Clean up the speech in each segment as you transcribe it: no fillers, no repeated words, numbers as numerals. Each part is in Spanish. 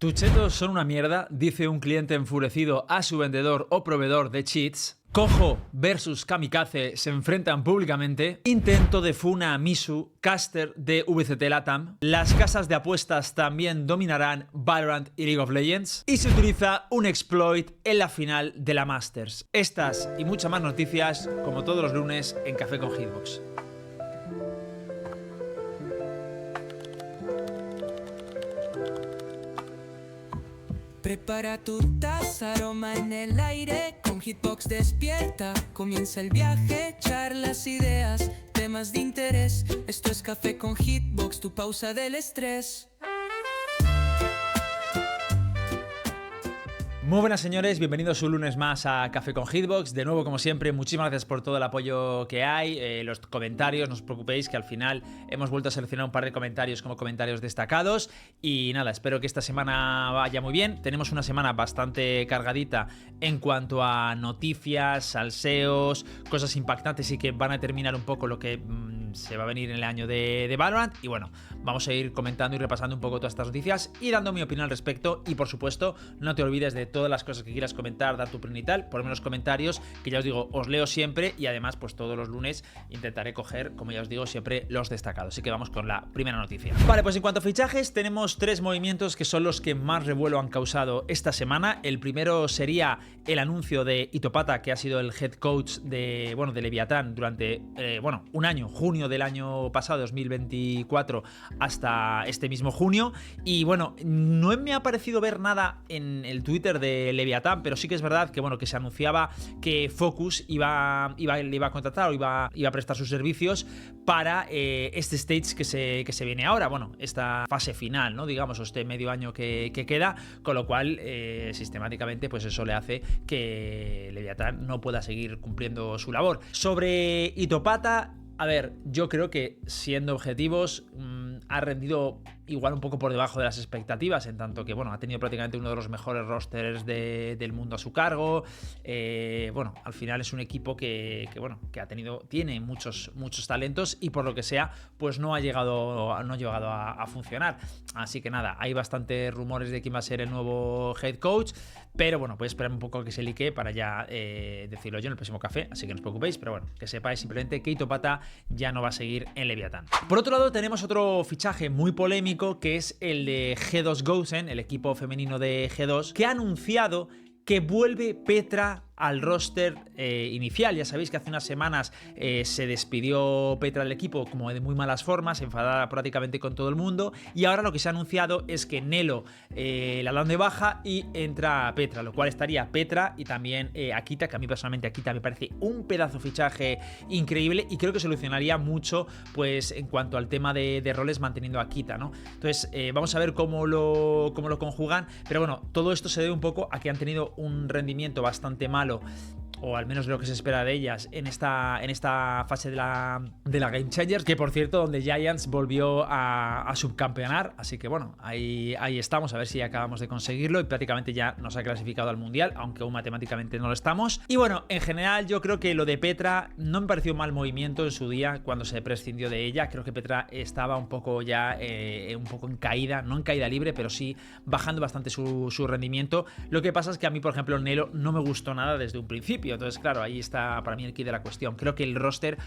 Tus chetos son una mierda, dice un cliente enfurecido a su vendedor o proveedor de cheats. Kojo versus Kamikaze se enfrentan públicamente. Intento de Funa Misu, caster de VCT Latam. Las casas de apuestas también dominarán Valorant y League of Legends. Y se utiliza un exploit en la final de la Masters. Estas y muchas más noticias, como todos los lunes, en Café con Hitbox. Prepara tu taza, aroma en el aire, con Hitbox despierta, comienza el viaje, charlas, ideas, temas de interés. Esto es Café con Hitbox, tu pausa del estrés. Muy buenas señores, bienvenidos un lunes más a Café con Hitbox. De nuevo, como siempre, muchísimas gracias por todo el apoyo que hay, los comentarios, no os preocupéis que al final hemos vuelto a seleccionar un par de comentarios como comentarios destacados. Y nada, espero que esta semana vaya muy bien. Tenemos una semana bastante cargadita en cuanto a noticias, salseos, cosas impactantes y que van a determinar un poco lo que se va a venir en el año de Valorant. Y bueno, vamos a ir comentando y repasando un poco todas estas noticias y dando mi opinión al respecto. Y por supuesto, no te olvides de todas las cosas que quieras comentar, dar tu opinión y tal, ponme en los comentarios, que ya os digo, os leo siempre y además pues todos los lunes intentaré coger, como ya os digo, siempre los destacados. Así que vamos con la primera noticia. Vale, pues en cuanto a fichajes, tenemos tres movimientos que son los que más revuelo han causado esta semana. El primero sería el anuncio de Itopata, que ha sido el head coach de Leviatán durante un año, junio del año pasado, 2024, hasta este mismo junio. Y bueno, no me ha parecido ver nada en el Twitter de Leviatán, pero sí que es verdad que que se anunciaba que Focus le iba a contratar o iba a prestar sus servicios para este stage que se viene ahora, esta fase final, ¿no? Digamos, o este medio año que queda, con lo cual sistemáticamente pues eso le hace que Leviatán no pueda seguir cumpliendo su labor. Sobre Itopata, a ver, yo creo que siendo objetivos ha rendido igual un poco por debajo de las expectativas, en tanto que ha tenido prácticamente uno de los mejores rosters del mundo a su cargo. Al final es un equipo que tiene muchos talentos y por lo que sea pues no ha llegado a funcionar. Así que nada, hay bastantes rumores de quién va a ser el nuevo head coach, pero voy a esperar un poco a que se lique para ya decirlo yo en el próximo café, así que no os preocupéis, pero que sepáis simplemente que Itopata ya no va a seguir en Leviatán. Por otro lado, tenemos otro fichaje muy polémico, que es el de G2 Gosen, el equipo femenino de G2, que ha anunciado que vuelve Petra al roster inicial. Ya sabéis que hace unas semanas se despidió Petra del equipo como de muy malas formas, enfadada prácticamente con todo el mundo, y ahora lo que se ha anunciado es que Nelo la dan de baja y entra Petra, lo cual estaría Petra y también Akita, que a mí personalmente Akita me parece un pedazo fichaje increíble y creo que solucionaría mucho pues en cuanto al tema de roles manteniendo a Akita, ¿no? Entonces vamos a ver cómo lo conjugan, pero todo esto se debe un poco a que han tenido un rendimiento bastante malo, o al menos lo que se espera de ellas en esta fase de la Game Changers, que por cierto donde Giants volvió a subcampeonar, así que ahí estamos, a ver si acabamos de conseguirlo y prácticamente ya nos ha clasificado al mundial, aunque aún matemáticamente no lo estamos. Y en general yo creo que lo de Petra no me pareció un mal movimiento en su día cuando se prescindió de ella. Creo que Petra estaba un poco ya un poco en caída, no en caída libre, pero sí bajando bastante su rendimiento. Lo que pasa es que a mí, por ejemplo, Nelo no me gustó nada desde un principio. Entonces, claro, ahí está para mí el quid de la cuestión. Creo que el roster,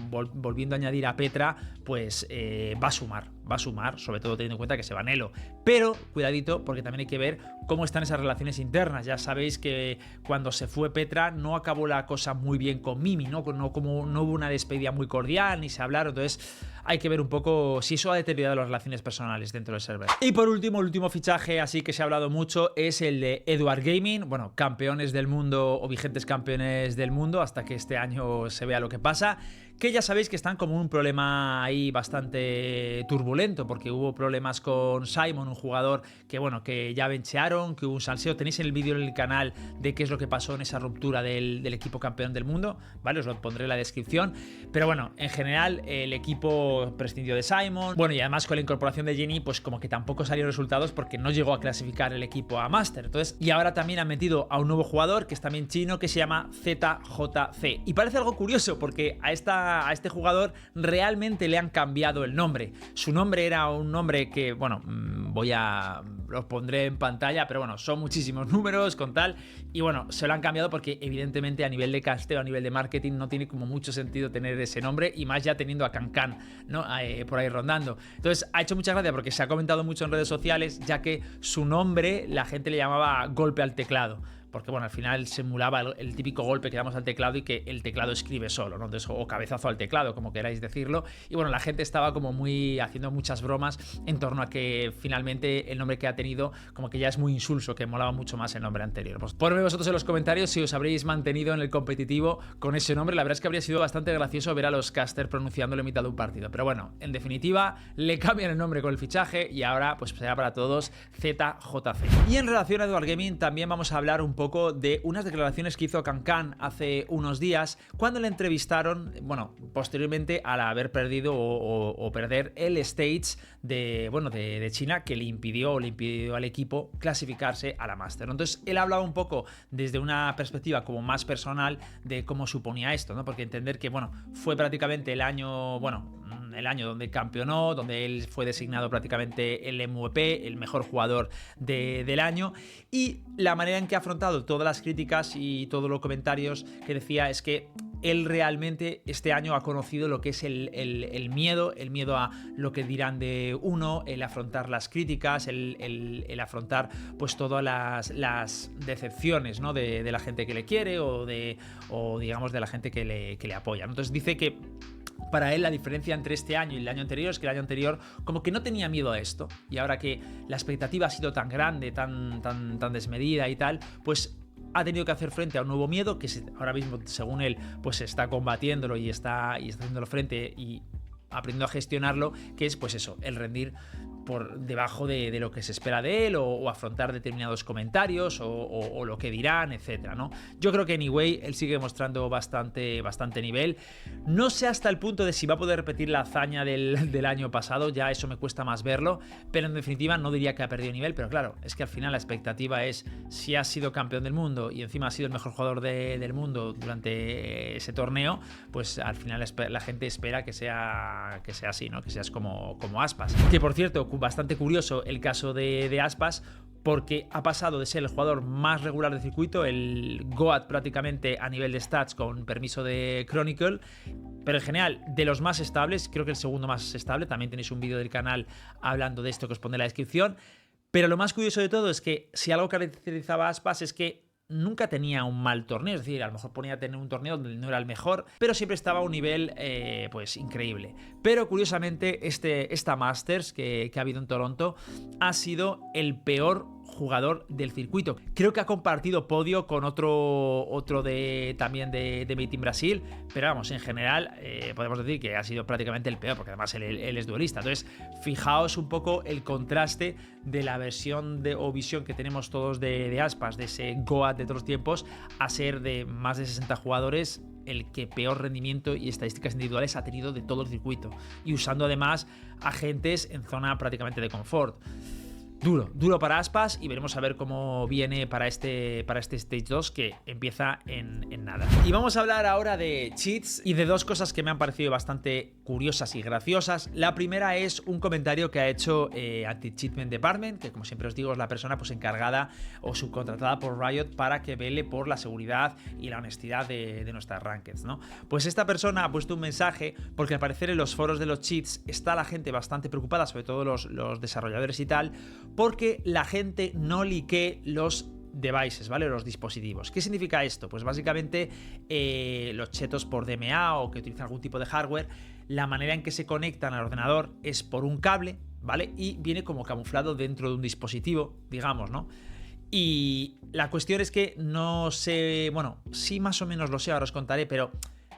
volviendo a añadir a Petra, pues va a sumar, sobre todo teniendo en cuenta que se va Nelo. Pero, cuidadito, porque también hay que ver cómo están esas relaciones internas. Ya sabéis que cuando se fue Petra no acabó la cosa muy bien con Mimi, ¿no? No hubo una despedida muy cordial, ni se hablaron. Entonces, hay que ver un poco si eso ha deteriorado las relaciones personales dentro del server. Y por último, el último fichaje, así que se ha hablado mucho, es el de Edward Gaming. Campeones del mundo o vigentes campeones del mundo hasta que este año se vea lo que pasa, que ya sabéis que están como un problema ahí bastante turbulento, porque hubo problemas con Simon, un jugador que ya benchearon, que hubo un salseo. Tenéis el vídeo en el canal de qué es lo que pasó en esa ruptura del equipo campeón del mundo, ¿vale? Os lo pondré en la descripción. Pero en general el equipo prescindió de Simon, y además con la incorporación de Jenny pues como que tampoco salieron resultados porque no llegó a clasificar el equipo a Master. Entonces, y ahora también han metido a un nuevo jugador que es también chino, que se llama ZJC, y parece algo curioso porque a esta a este jugador realmente le han cambiado el nombre. Su nombre era un nombre que, bueno, los pondré en pantalla, pero bueno, son muchísimos números con tal, y bueno, se lo han cambiado porque evidentemente a nivel de casteo, a nivel de marketing, no tiene como mucho sentido tener ese nombre, y más ya teniendo a Cancan, ¿no? Por ahí rondando. Entonces ha hecho mucha gracia porque se ha comentado mucho en redes sociales, ya que su nombre la gente le llamaba golpe al teclado. Porque bueno, al final se emulaba el típico golpe que damos al teclado y que el teclado escribe solo, ¿no? Entonces, o cabezazo al teclado, como queráis decirlo. Y bueno, la gente estaba como haciendo muchas bromas en torno a que finalmente el nombre que ha tenido como que ya es muy insulso, que molaba mucho más el nombre anterior. Pues ponedme vosotros en los comentarios si os habréis mantenido en el competitivo con ese nombre. La verdad es que habría sido bastante gracioso ver a los casters pronunciándolo en mitad de un partido. Pero bueno, en definitiva, le cambian el nombre con el fichaje y ahora pues será para todos ZJC. Y en relación a Edward Gaming también vamos a hablar un poco de unas declaraciones que hizo Cancan hace unos días cuando le entrevistaron, bueno, posteriormente al haber perdido o perder el stage de China, que le impidió al equipo clasificarse a la Master. Entonces él hablaba un poco desde una perspectiva como más personal de cómo suponía esto, ¿no? Porque entender que, bueno, fue prácticamente el año donde campeonó, donde él fue designado prácticamente el MVP, el mejor jugador del año, y la manera en que ha afrontado todas las críticas y todos los comentarios que decía es que él realmente este año ha conocido lo que es el miedo a lo que dirán de uno, el afrontar las críticas, el afrontar pues todas las decepciones, ¿no? de la gente que le quiere o digamos de la gente que le apoya. Entonces dice que para él la diferencia entre este año y el año anterior es que el año anterior como que no tenía miedo a esto, y ahora que la expectativa ha sido tan grande, tan desmedida y tal, pues ha tenido que hacer frente a un nuevo miedo que ahora mismo, según él, pues está combatiéndolo y está haciéndolo frente y aprendiendo a gestionarlo, que es pues eso, el rendir por debajo de lo que se espera de él o afrontar determinados comentarios o lo que dirán, etcétera, ¿no? Yo creo que anyway él sigue mostrando bastante nivel. No sé hasta el punto de si va a poder repetir la hazaña del año pasado, ya eso me cuesta más verlo, pero en definitiva no diría que ha perdido nivel, pero claro, es que al final la expectativa es, si has sido campeón del mundo y encima has sido el mejor jugador del mundo durante ese torneo, pues al final la gente espera que sea así, ¿no? Que seas como Aspas. Que por cierto, bastante curioso el caso de Aspas, porque ha pasado de ser el jugador más regular del circuito, el GOAT prácticamente a nivel de stats con permiso de Chronicle, pero en general de los más estables, creo que el segundo más estable. También tenéis un vídeo del canal hablando de esto que os pondré en la descripción. Pero lo más curioso de todo es que si algo caracterizaba a Aspas es que nunca tenía un mal torneo, es decir, a lo mejor ponía tener un torneo donde no era el mejor, pero siempre estaba a un nivel pues increíble. Pero curiosamente esta Masters que ha habido en Toronto ha sido el peor jugador del circuito. Creo que ha compartido podio con otro también de Made in Brasil, pero vamos, en general podemos decir que ha sido prácticamente el peor, porque además él es duelista. Entonces, fijaos un poco el contraste de la versión o visión que tenemos todos de Aspas, de ese GOAT de otros tiempos, a ser de más de 60 jugadores el que peor rendimiento y estadísticas individuales ha tenido de todo el circuito, y usando además agentes en zona prácticamente de confort. Duro para Aspas, y veremos a ver cómo viene para este Stage 2 que empieza en nada. Y vamos a hablar ahora de cheats y de dos cosas que me han parecido bastante curiosas y graciosas. La primera es un comentario que ha hecho Anti-Cheatment Department, que como siempre os digo es la persona pues encargada o subcontratada por Riot para que vele por la seguridad y la honestidad de nuestras rankeds, ¿no? Pues esta persona ha puesto un mensaje porque al parecer en los foros de los cheats está la gente bastante preocupada, sobre todo los desarrolladores y tal, porque la gente no liquee los devices, ¿vale? Los dispositivos. ¿Qué significa esto? Pues básicamente los chetos por DMA o que utilizan algún tipo de hardware, la manera en que se conectan al ordenador es por un cable, ¿vale? Y viene como camuflado dentro de un dispositivo, digamos, ¿no? Y la cuestión es que no sé, bueno, sí más o menos lo sé, ahora os contaré, pero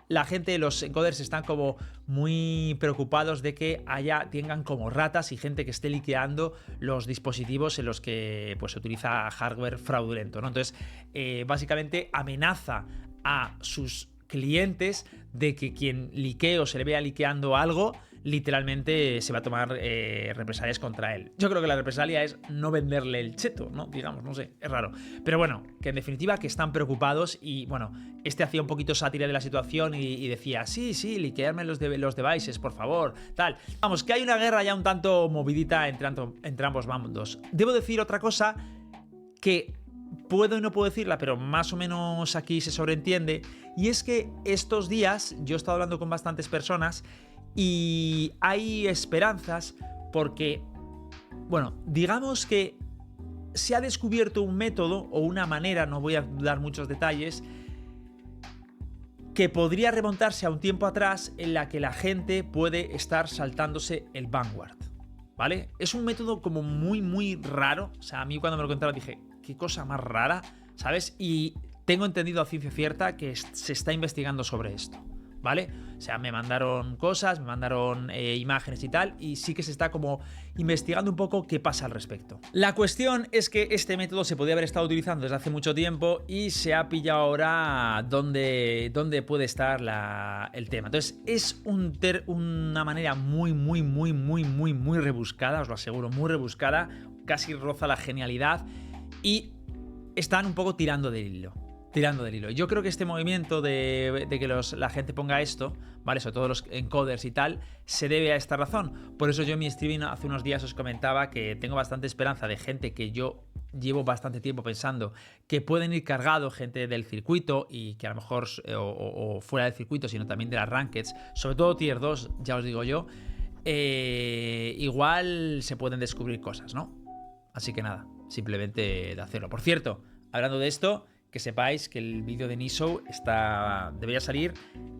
la gente, los encoders están como muy preocupados de que tengan como ratas y gente que esté liqueando los dispositivos en los que pues se utiliza hardware fraudulento, ¿no? Entonces, básicamente amenaza a sus clientes de que quien liquee o se le vea liqueando algo literalmente se va a tomar represalias contra él. Yo creo que la represalia es no venderle el cheto, ¿no? Digamos, no sé, es raro. Pero bueno, que en definitiva que están preocupados y bueno, hacía un poquito sátira de la situación y decía, sí, liquearme los devices, por favor, tal. Vamos, que hay una guerra ya un tanto movidita entre ambos bandos. Debo decir otra cosa que puedo y no puedo decirla, pero más o menos aquí se sobreentiende, y es que estos días yo he estado hablando con bastantes personas y hay esperanzas porque, bueno, digamos que se ha descubierto un método o una manera, no voy a dar muchos detalles, que podría remontarse a un tiempo atrás en la que la gente puede estar saltándose el Vanguard, ¿vale? Es un método como muy raro, o sea, a mí cuando me lo contaron dije, qué cosa más rara, ¿sabes? Y tengo entendido a ciencia cierta que se está investigando sobre esto, ¿vale? O sea, me mandaron cosas, me mandaron imágenes y tal, y sí que se está como investigando un poco qué pasa al respecto. La cuestión es que este método se podía haber estado utilizando desde hace mucho tiempo y se ha pillado ahora dónde puede estar el tema. Entonces, es una manera muy rebuscada, os lo aseguro, muy rebuscada, casi roza la genialidad y están un poco tirando del hilo. Yo creo que este movimiento de que la gente ponga esto, ¿vale? Sobre todo los encoders y tal, se debe a esta razón. Por eso yo en mi streaming hace unos días os comentaba que tengo bastante esperanza de gente que yo llevo bastante tiempo pensando que pueden ir cargados, gente del circuito y que a lo mejor, o fuera del circuito, sino también de las rankeds, sobre todo tier 2, ya os digo yo, igual se pueden descubrir cosas, ¿no? Así que nada, simplemente de hacerlo. Por cierto, hablando de esto, que sepáis que el vídeo de Nisou debería salir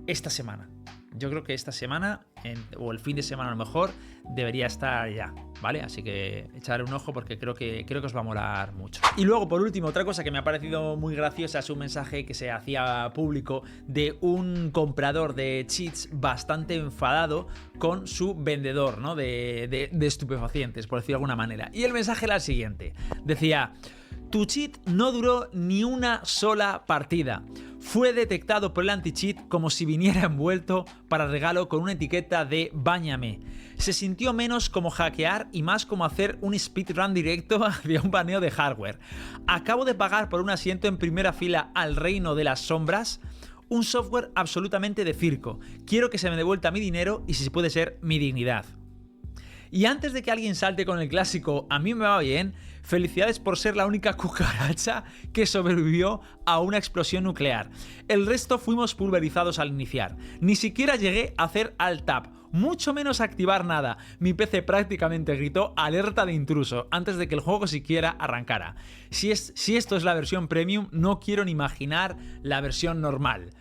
esta semana. Yo creo que esta semana, o el fin de semana a lo mejor, debería estar ya, ¿vale? Así que echarle un ojo porque creo que os va a molar mucho. Y luego, por último, otra cosa que me ha parecido muy graciosa es un mensaje que se hacía público de un comprador de cheats bastante enfadado con su vendedor, ¿no? de estupefacientes, por decirlo de alguna manera. Y el mensaje era el siguiente. Decía: tu cheat no duró ni una sola partida. Fue detectado por el anti-cheat como si viniera envuelto para regalo con una etiqueta de báñame. Se sintió menos como hackear y más como hacer un speedrun directo hacia un baneo de hardware. Acabo de pagar por un asiento en primera fila al reino de las sombras. Un software absolutamente de circo. Quiero que se me devuelva mi dinero y, si puede ser, mi dignidad. Y antes de que alguien salte con el clásico "a mí me va bien", felicidades por ser la única cucaracha que sobrevivió a una explosión nuclear. El resto fuimos pulverizados al iniciar. Ni siquiera llegué a hacer alt tab, mucho menos activar nada. Mi PC prácticamente gritó alerta de intruso antes de que el juego siquiera arrancara. Si esto es la versión premium, no quiero ni imaginar la versión normal.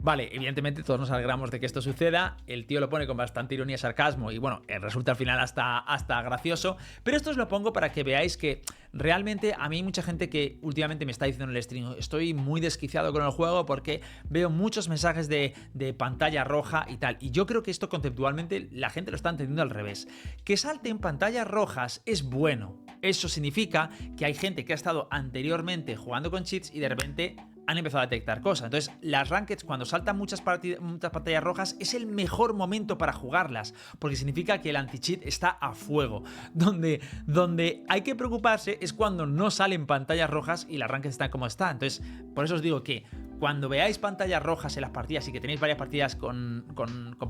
Vale, evidentemente todos nos alegramos de que esto suceda, el tío lo pone con bastante ironía y sarcasmo y bueno, resulta al final hasta gracioso, pero esto os lo pongo para que veáis que realmente a mí hay mucha gente que últimamente me está diciendo en el stream: estoy muy desquiciado con el juego porque veo muchos mensajes de pantalla roja y tal, y yo creo que esto conceptualmente la gente lo está entendiendo al revés. Que salten pantallas rojas es bueno, eso significa que hay gente que ha estado anteriormente jugando con cheats y de repente han empezado a detectar cosas. Entonces, las rankeds, cuando saltan muchas pantallas rojas, es el mejor momento para jugarlas, porque significa que el anti-cheat está a fuego. Donde hay que preocuparse es cuando no salen pantallas rojas y las rankeds están como están. Entonces, por eso os digo que cuando veáis pantallas rojas en las partidas y que tenéis varias partidas con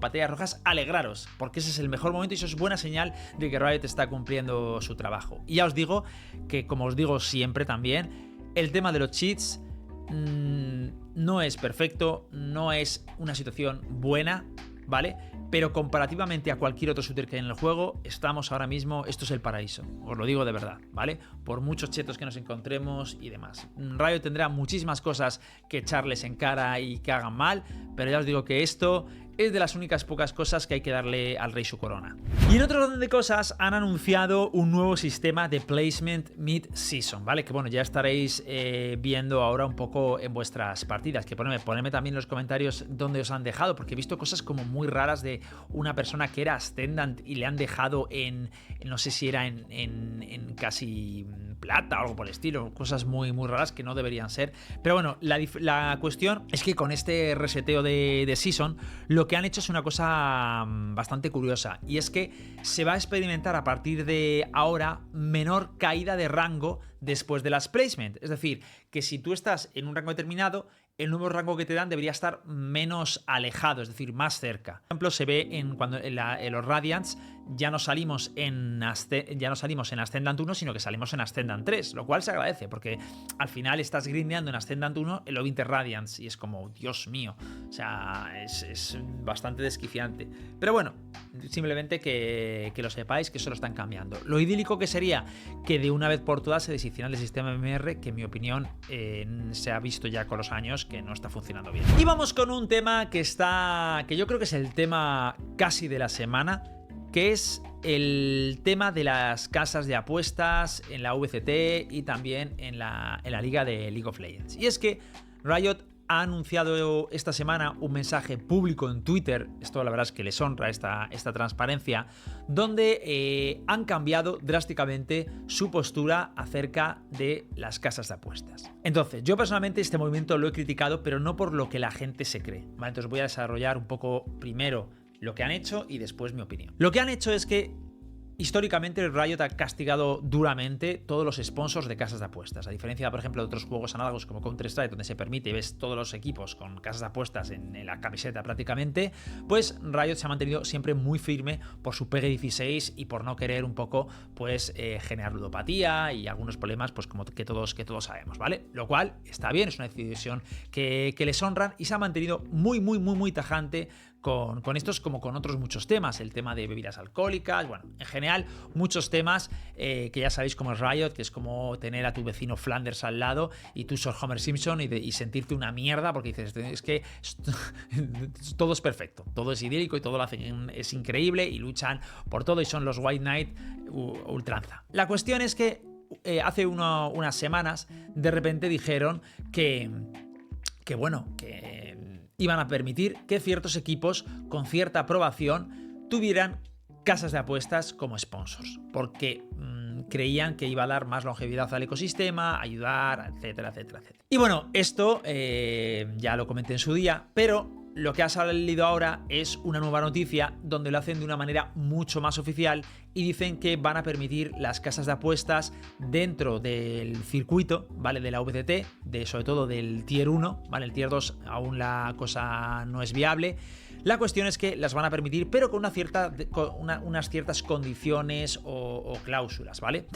pantallas rojas, alegraros, porque ese es el mejor momento y eso es buena señal de que Riot está cumpliendo su trabajo. Y ya os digo que, como os digo siempre también, el tema de los cheats no es perfecto, no es una situación buena, ¿vale? Pero comparativamente a cualquier otro shooter que hay en el juego, estamos ahora mismo, esto es el paraíso, os lo digo de verdad, ¿vale? Por muchos chetos que nos encontremos y demás. Riot tendrá muchísimas cosas que echarles en cara y que hagan mal, pero ya os digo que esto es de las únicas pocas cosas que hay que darle al rey su corona. Y en otro orden de cosas han anunciado un nuevo sistema de placement mid-season, ¿vale? Que bueno, ya estaréis viendo ahora un poco en vuestras partidas. Que ponedme también en los comentarios dónde os han dejado, porque he visto cosas como muy raras de una persona que era Ascendant y le han dejado no sé si era en casi plata o algo por el estilo. Cosas muy raras que no deberían ser. Pero bueno, la cuestión es que con este reseteo de season, lo que han hecho es una cosa bastante curiosa, y es que se va a experimentar a partir de ahora menor caída de rango después de las placement. Es decir, que si tú estás en un rango determinado, el nuevo rango que te dan debería estar menos alejado, es decir, más cerca. Por ejemplo, se ve cuando en los Radiants ya no salimos en Ascendant 1, sino que salimos en Ascendant 3, lo cual se agradece, porque al final estás grindeando en Ascendant 1 en los Winter Radiants, y es como, Dios mío, o sea, es bastante desquiciante. Pero bueno, simplemente que lo sepáis, que eso lo están cambiando. Lo idílico que sería que de una vez por todas se deshicieran el sistema MMR, que en mi opinión se ha visto ya con los años que no está funcionando bien. Y vamos con un tema que yo creo que es el tema casi de la semana, que es el tema de las casas de apuestas en la VCT y también en la liga de League of Legends. Y es que Riot ha anunciado esta semana un mensaje público en Twitter, esto la verdad es que les honra esta transparencia, donde han cambiado drásticamente su postura acerca de las casas de apuestas. Entonces, yo personalmente este movimiento lo he criticado, pero no por lo que la gente se cree, ¿vale? Entonces voy a desarrollar un poco primero lo que han hecho y después mi opinión. Lo que han hecho es que históricamente Riot ha castigado duramente todos los sponsors de casas de apuestas. A diferencia, por ejemplo, de otros juegos análogos como Counter-Strike, donde se permite y ves todos los equipos con casas de apuestas en la camiseta prácticamente, pues Riot se ha mantenido siempre muy firme por su PEGI-16 y por no querer un poco pues generar ludopatía y algunos problemas pues como que todos sabemos, ¿vale? Lo cual está bien, es una decisión que les honran, y se ha mantenido muy tajante con estos, como con otros muchos temas, el tema de bebidas alcohólicas, bueno, en general muchos temas que ya sabéis cómo es Riot, que es como tener a tu vecino Flanders al lado y tú sos Homer Simpson y sentirte una mierda porque dices, es que todo es perfecto, todo es idílico y todo lo hacen, es increíble y luchan por todo y son los White Knight ultranza. La cuestión es que hace unas semanas de repente dijeron que iban a permitir que ciertos equipos con cierta aprobación tuvieran casas de apuestas como sponsors, porque creían que iba a dar más longevidad al ecosistema, ayudar, etcétera. Y bueno, esto ya lo comenté en su día, pero lo que ha salido ahora es una nueva noticia donde lo hacen de una manera mucho más oficial y dicen que van a permitir las casas de apuestas dentro del circuito, ¿vale? De la VCT, sobre todo del Tier 1, ¿vale? El Tier 2 aún la cosa no es viable. La cuestión es que las van a permitir, pero con unas ciertas condiciones o cláusulas, ¿vale?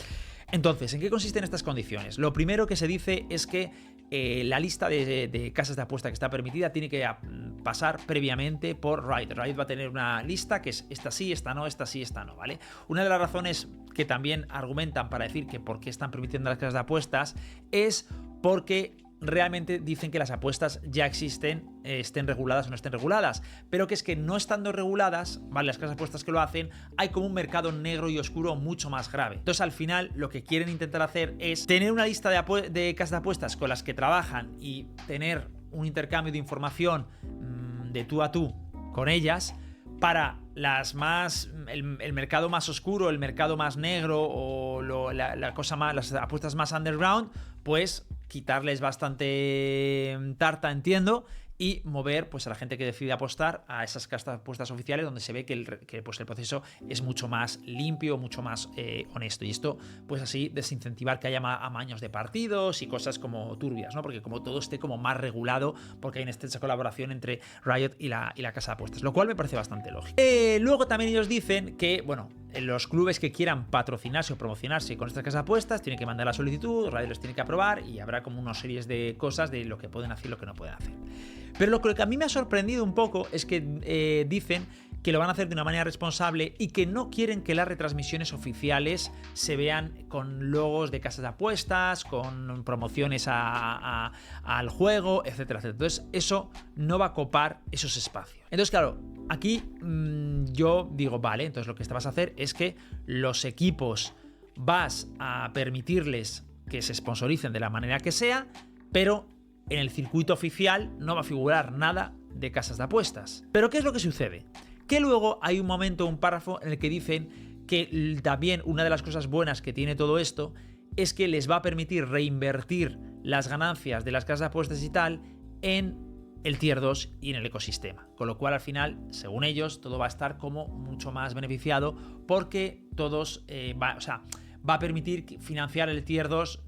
Entonces, ¿en qué consisten estas condiciones? Lo primero que se dice es que la lista de casas de apuesta que está permitida tiene que pasar previamente por Riot. Riot va a tener una lista que es esta sí, esta no, esta sí, esta no, ¿vale? Una de las razones que también argumentan para decir que por qué están permitiendo las casas de apuestas es porque realmente dicen que las apuestas ya existen, estén reguladas o no estén reguladas, pero que es que no estando reguladas, ¿vale? Las casas de apuestas que lo hacen, hay como un mercado negro y oscuro mucho más grave. Entonces al final lo que quieren intentar hacer es tener una lista de casas de apuestas con las que trabajan y tener un intercambio de información de tú a tú con ellas, para el mercado más oscuro, el mercado más negro o las apuestas más underground, pues quitarles bastante tarta, entiendo, y mover pues a la gente que decide apostar a esas casas de apuestas oficiales, donde se ve que pues el proceso es mucho más limpio, mucho más honesto, y esto pues así desincentivar que haya amaños de partidos y cosas como turbias, ¿no? Porque como todo esté como más regulado, porque hay una estrecha colaboración entre Riot y la casa de apuestas, lo cual me parece bastante lógico. Luego también ellos dicen que, bueno, los clubes que quieran patrocinarse o promocionarse con estas casas de apuestas tienen que mandar la solicitud, Riot les tiene que aprobar y habrá como una serie de cosas de lo que pueden hacer y lo que no pueden hacer. Pero lo que a mí me ha sorprendido un poco es que dicen que lo van a hacer de una manera responsable y que no quieren que las retransmisiones oficiales se vean con logos de casas de apuestas, con promociones al juego, etcétera, etcétera. Entonces eso no va a copar esos espacios. Entonces claro, aquí yo digo, vale, entonces lo que vas a hacer es que los equipos vas a permitirles que se sponsoricen de la manera que sea, pero en el circuito oficial no va a figurar nada de casas de apuestas. Pero ¿qué es lo que sucede? Que luego hay un momento, un párrafo en el que dicen que también una de las cosas buenas que tiene todo esto es que les va a permitir reinvertir las ganancias de las casas de apuestas y tal en el Tier 2 y en el ecosistema. Con lo cual, al final, según ellos, todo va a estar como mucho más beneficiado porque todos va a permitir financiar el Tier 2,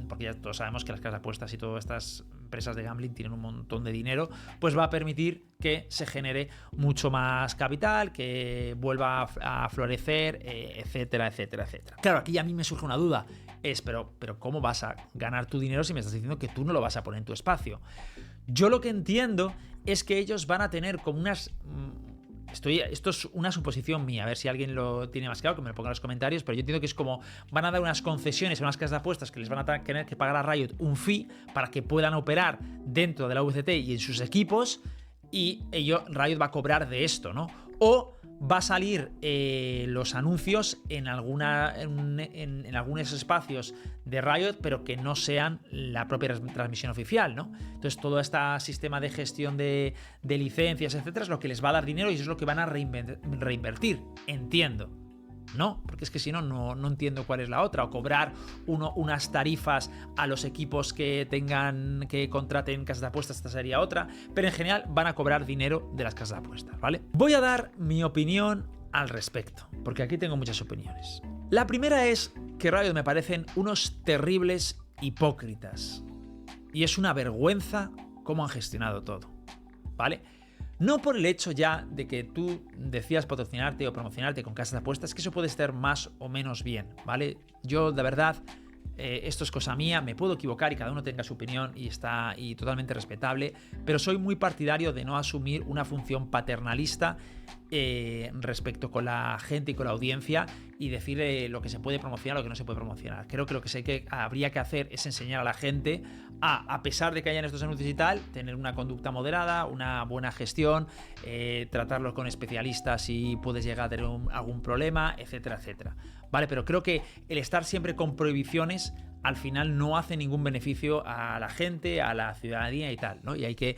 porque ya todos sabemos que las casas de apuestas y todas estas empresas de gambling tienen un montón de dinero, pues va a permitir que se genere mucho más capital, que vuelva a florecer, etcétera, etcétera, etcétera. Claro, aquí a mí me surge una duda, pero ¿cómo vas a ganar tu dinero si me estás diciendo que tú no lo vas a poner en tu espacio? Yo lo que entiendo es que ellos van a tener como unas... Esto es una suposición mía, a ver si alguien lo tiene más claro, que me lo ponga en los comentarios, pero yo entiendo que es como van a dar unas concesiones a unas casas de apuestas que les van a tener que pagar a Riot un fee para que puedan operar dentro de la VCT y en sus equipos, y Riot va a cobrar de esto, ¿no? O va a salir los anuncios en algunos espacios de Riot, pero que no sean la propia transmisión oficial, ¿no? Entonces todo este sistema de gestión de licencias, etcétera, es lo que les va a dar dinero y eso es lo que van a reinvertir, entiendo. No, porque es que si no, no entiendo cuál es la otra. O cobrar unas tarifas a los equipos que contraten casas de apuestas, esta sería otra. Pero en general van a cobrar dinero de las casas de apuestas, ¿vale? Voy a dar mi opinión al respecto, porque aquí tengo muchas opiniones. La primera es que Riot me parecen unos terribles hipócritas. Y es una vergüenza cómo han gestionado todo, ¿vale? No por el hecho ya de que tú decidas patrocinarte o promocionarte con casas de apuestas, que eso puede estar más o menos bien, ¿vale? Yo, de verdad, esto es cosa mía, me puedo equivocar y cada uno tenga su opinión y totalmente respetable, pero soy muy partidario de no asumir una función paternalista respecto con la gente y con la audiencia y decirle lo que se puede promocionar o lo que no se puede promocionar. Creo que lo que habría que hacer es enseñar a la gente a pesar de que hayan estos anuncios y tal, tener una conducta moderada, una buena gestión, tratarlos con especialistas si puedes llegar a tener algún problema, etcétera, etcétera. Vale, pero creo que el estar siempre con prohibiciones al final no hace ningún beneficio a la gente, a la ciudadanía y tal, ¿no? Y hay que,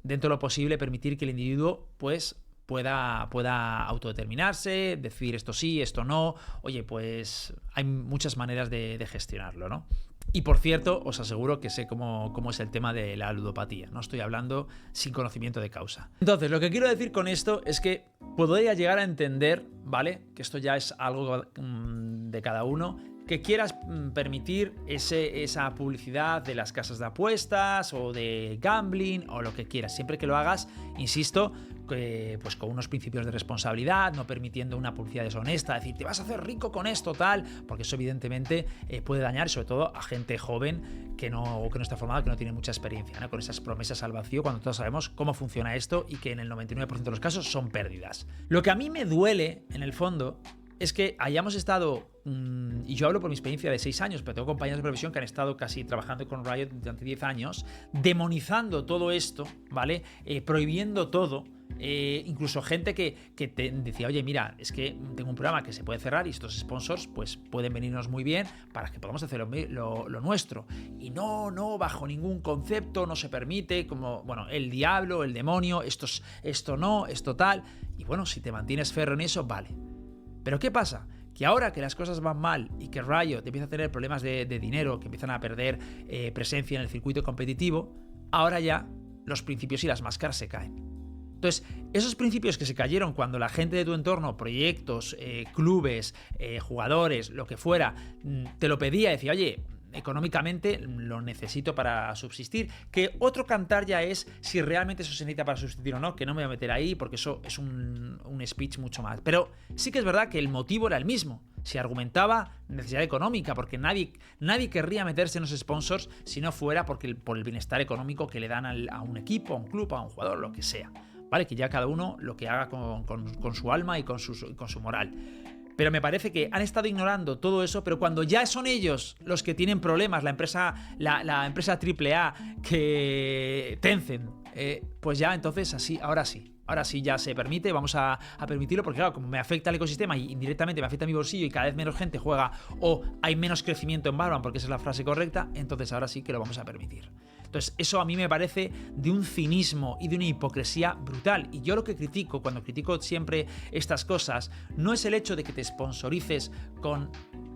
dentro de lo posible, permitir que el individuo, pues, pueda autodeterminarse, decir esto sí, esto no. Oye, pues hay muchas maneras de gestionarlo, ¿no? Y por cierto, os aseguro que sé cómo es el tema de la ludopatía. No estoy hablando sin conocimiento de causa. Entonces, lo que quiero decir con esto es que podría llegar a entender, ¿vale? Que esto ya es algo de cada uno, que quieras permitir esa publicidad de las casas de apuestas o de gambling o lo que quieras, siempre que lo hagas, insisto, pues con unos principios de responsabilidad, no permitiendo una publicidad deshonesta, decir te vas a hacer rico con esto, tal, porque eso evidentemente puede dañar, sobre todo a gente joven que no está formada, que no tiene mucha experiencia, ¿no? Con esas promesas al vacío, cuando todos sabemos cómo funciona esto y que en el 99% de los casos son pérdidas. Lo que a mí me duele, en el fondo, es que hayamos estado, y yo hablo por mi experiencia de 6 años, pero tengo compañeros de profesión que han estado casi trabajando con Riot durante 10 años, demonizando todo esto, ¿vale? Prohibiendo todo. Incluso gente que te decía, oye, mira, es que tengo un programa que se puede cerrar y estos sponsors pues pueden venirnos muy bien para que podamos hacer lo nuestro. Y no, bajo ningún concepto, no se permite, como, bueno, el diablo, el demonio, esto no, esto tal. Y bueno, si te mantienes ferro en eso, vale. Pero ¿qué pasa? Que ahora que las cosas van mal y que Riot empieza a tener problemas de dinero, que empiezan a perder presencia en el circuito competitivo, ahora ya los principios y las máscaras se caen. Entonces, esos principios que se cayeron cuando la gente de tu entorno, proyectos, clubes, jugadores, lo que fuera, te lo pedía, decía, oye, económicamente lo necesito para subsistir, que otro cantar ya es si realmente eso se necesita para subsistir o no, que no me voy a meter ahí porque eso es un speech mucho más. Pero sí que es verdad que el motivo era el mismo. Se argumentaba necesidad económica, porque nadie querría meterse en los sponsors si no fuera por el bienestar económico que le dan a un equipo, a un club, a un jugador, lo que sea. ¿vale? Que ya cada uno lo que haga con su alma y con su moral. Pero me parece que han estado ignorando todo eso, pero cuando ya son ellos los que tienen problemas, la empresa AAA, que Tencent, pues ya entonces así, ahora sí ya se permite, vamos a permitirlo, porque claro, como me afecta al ecosistema y indirectamente me afecta a mi bolsillo y cada vez menos gente juega o hay menos crecimiento en Valorant, porque esa es la frase correcta, entonces ahora sí que lo vamos a permitir. Entonces eso a mí me parece de un cinismo y de una hipocresía brutal. Y yo lo que critico, cuando critico siempre estas cosas, no es el hecho de que te sponsorices con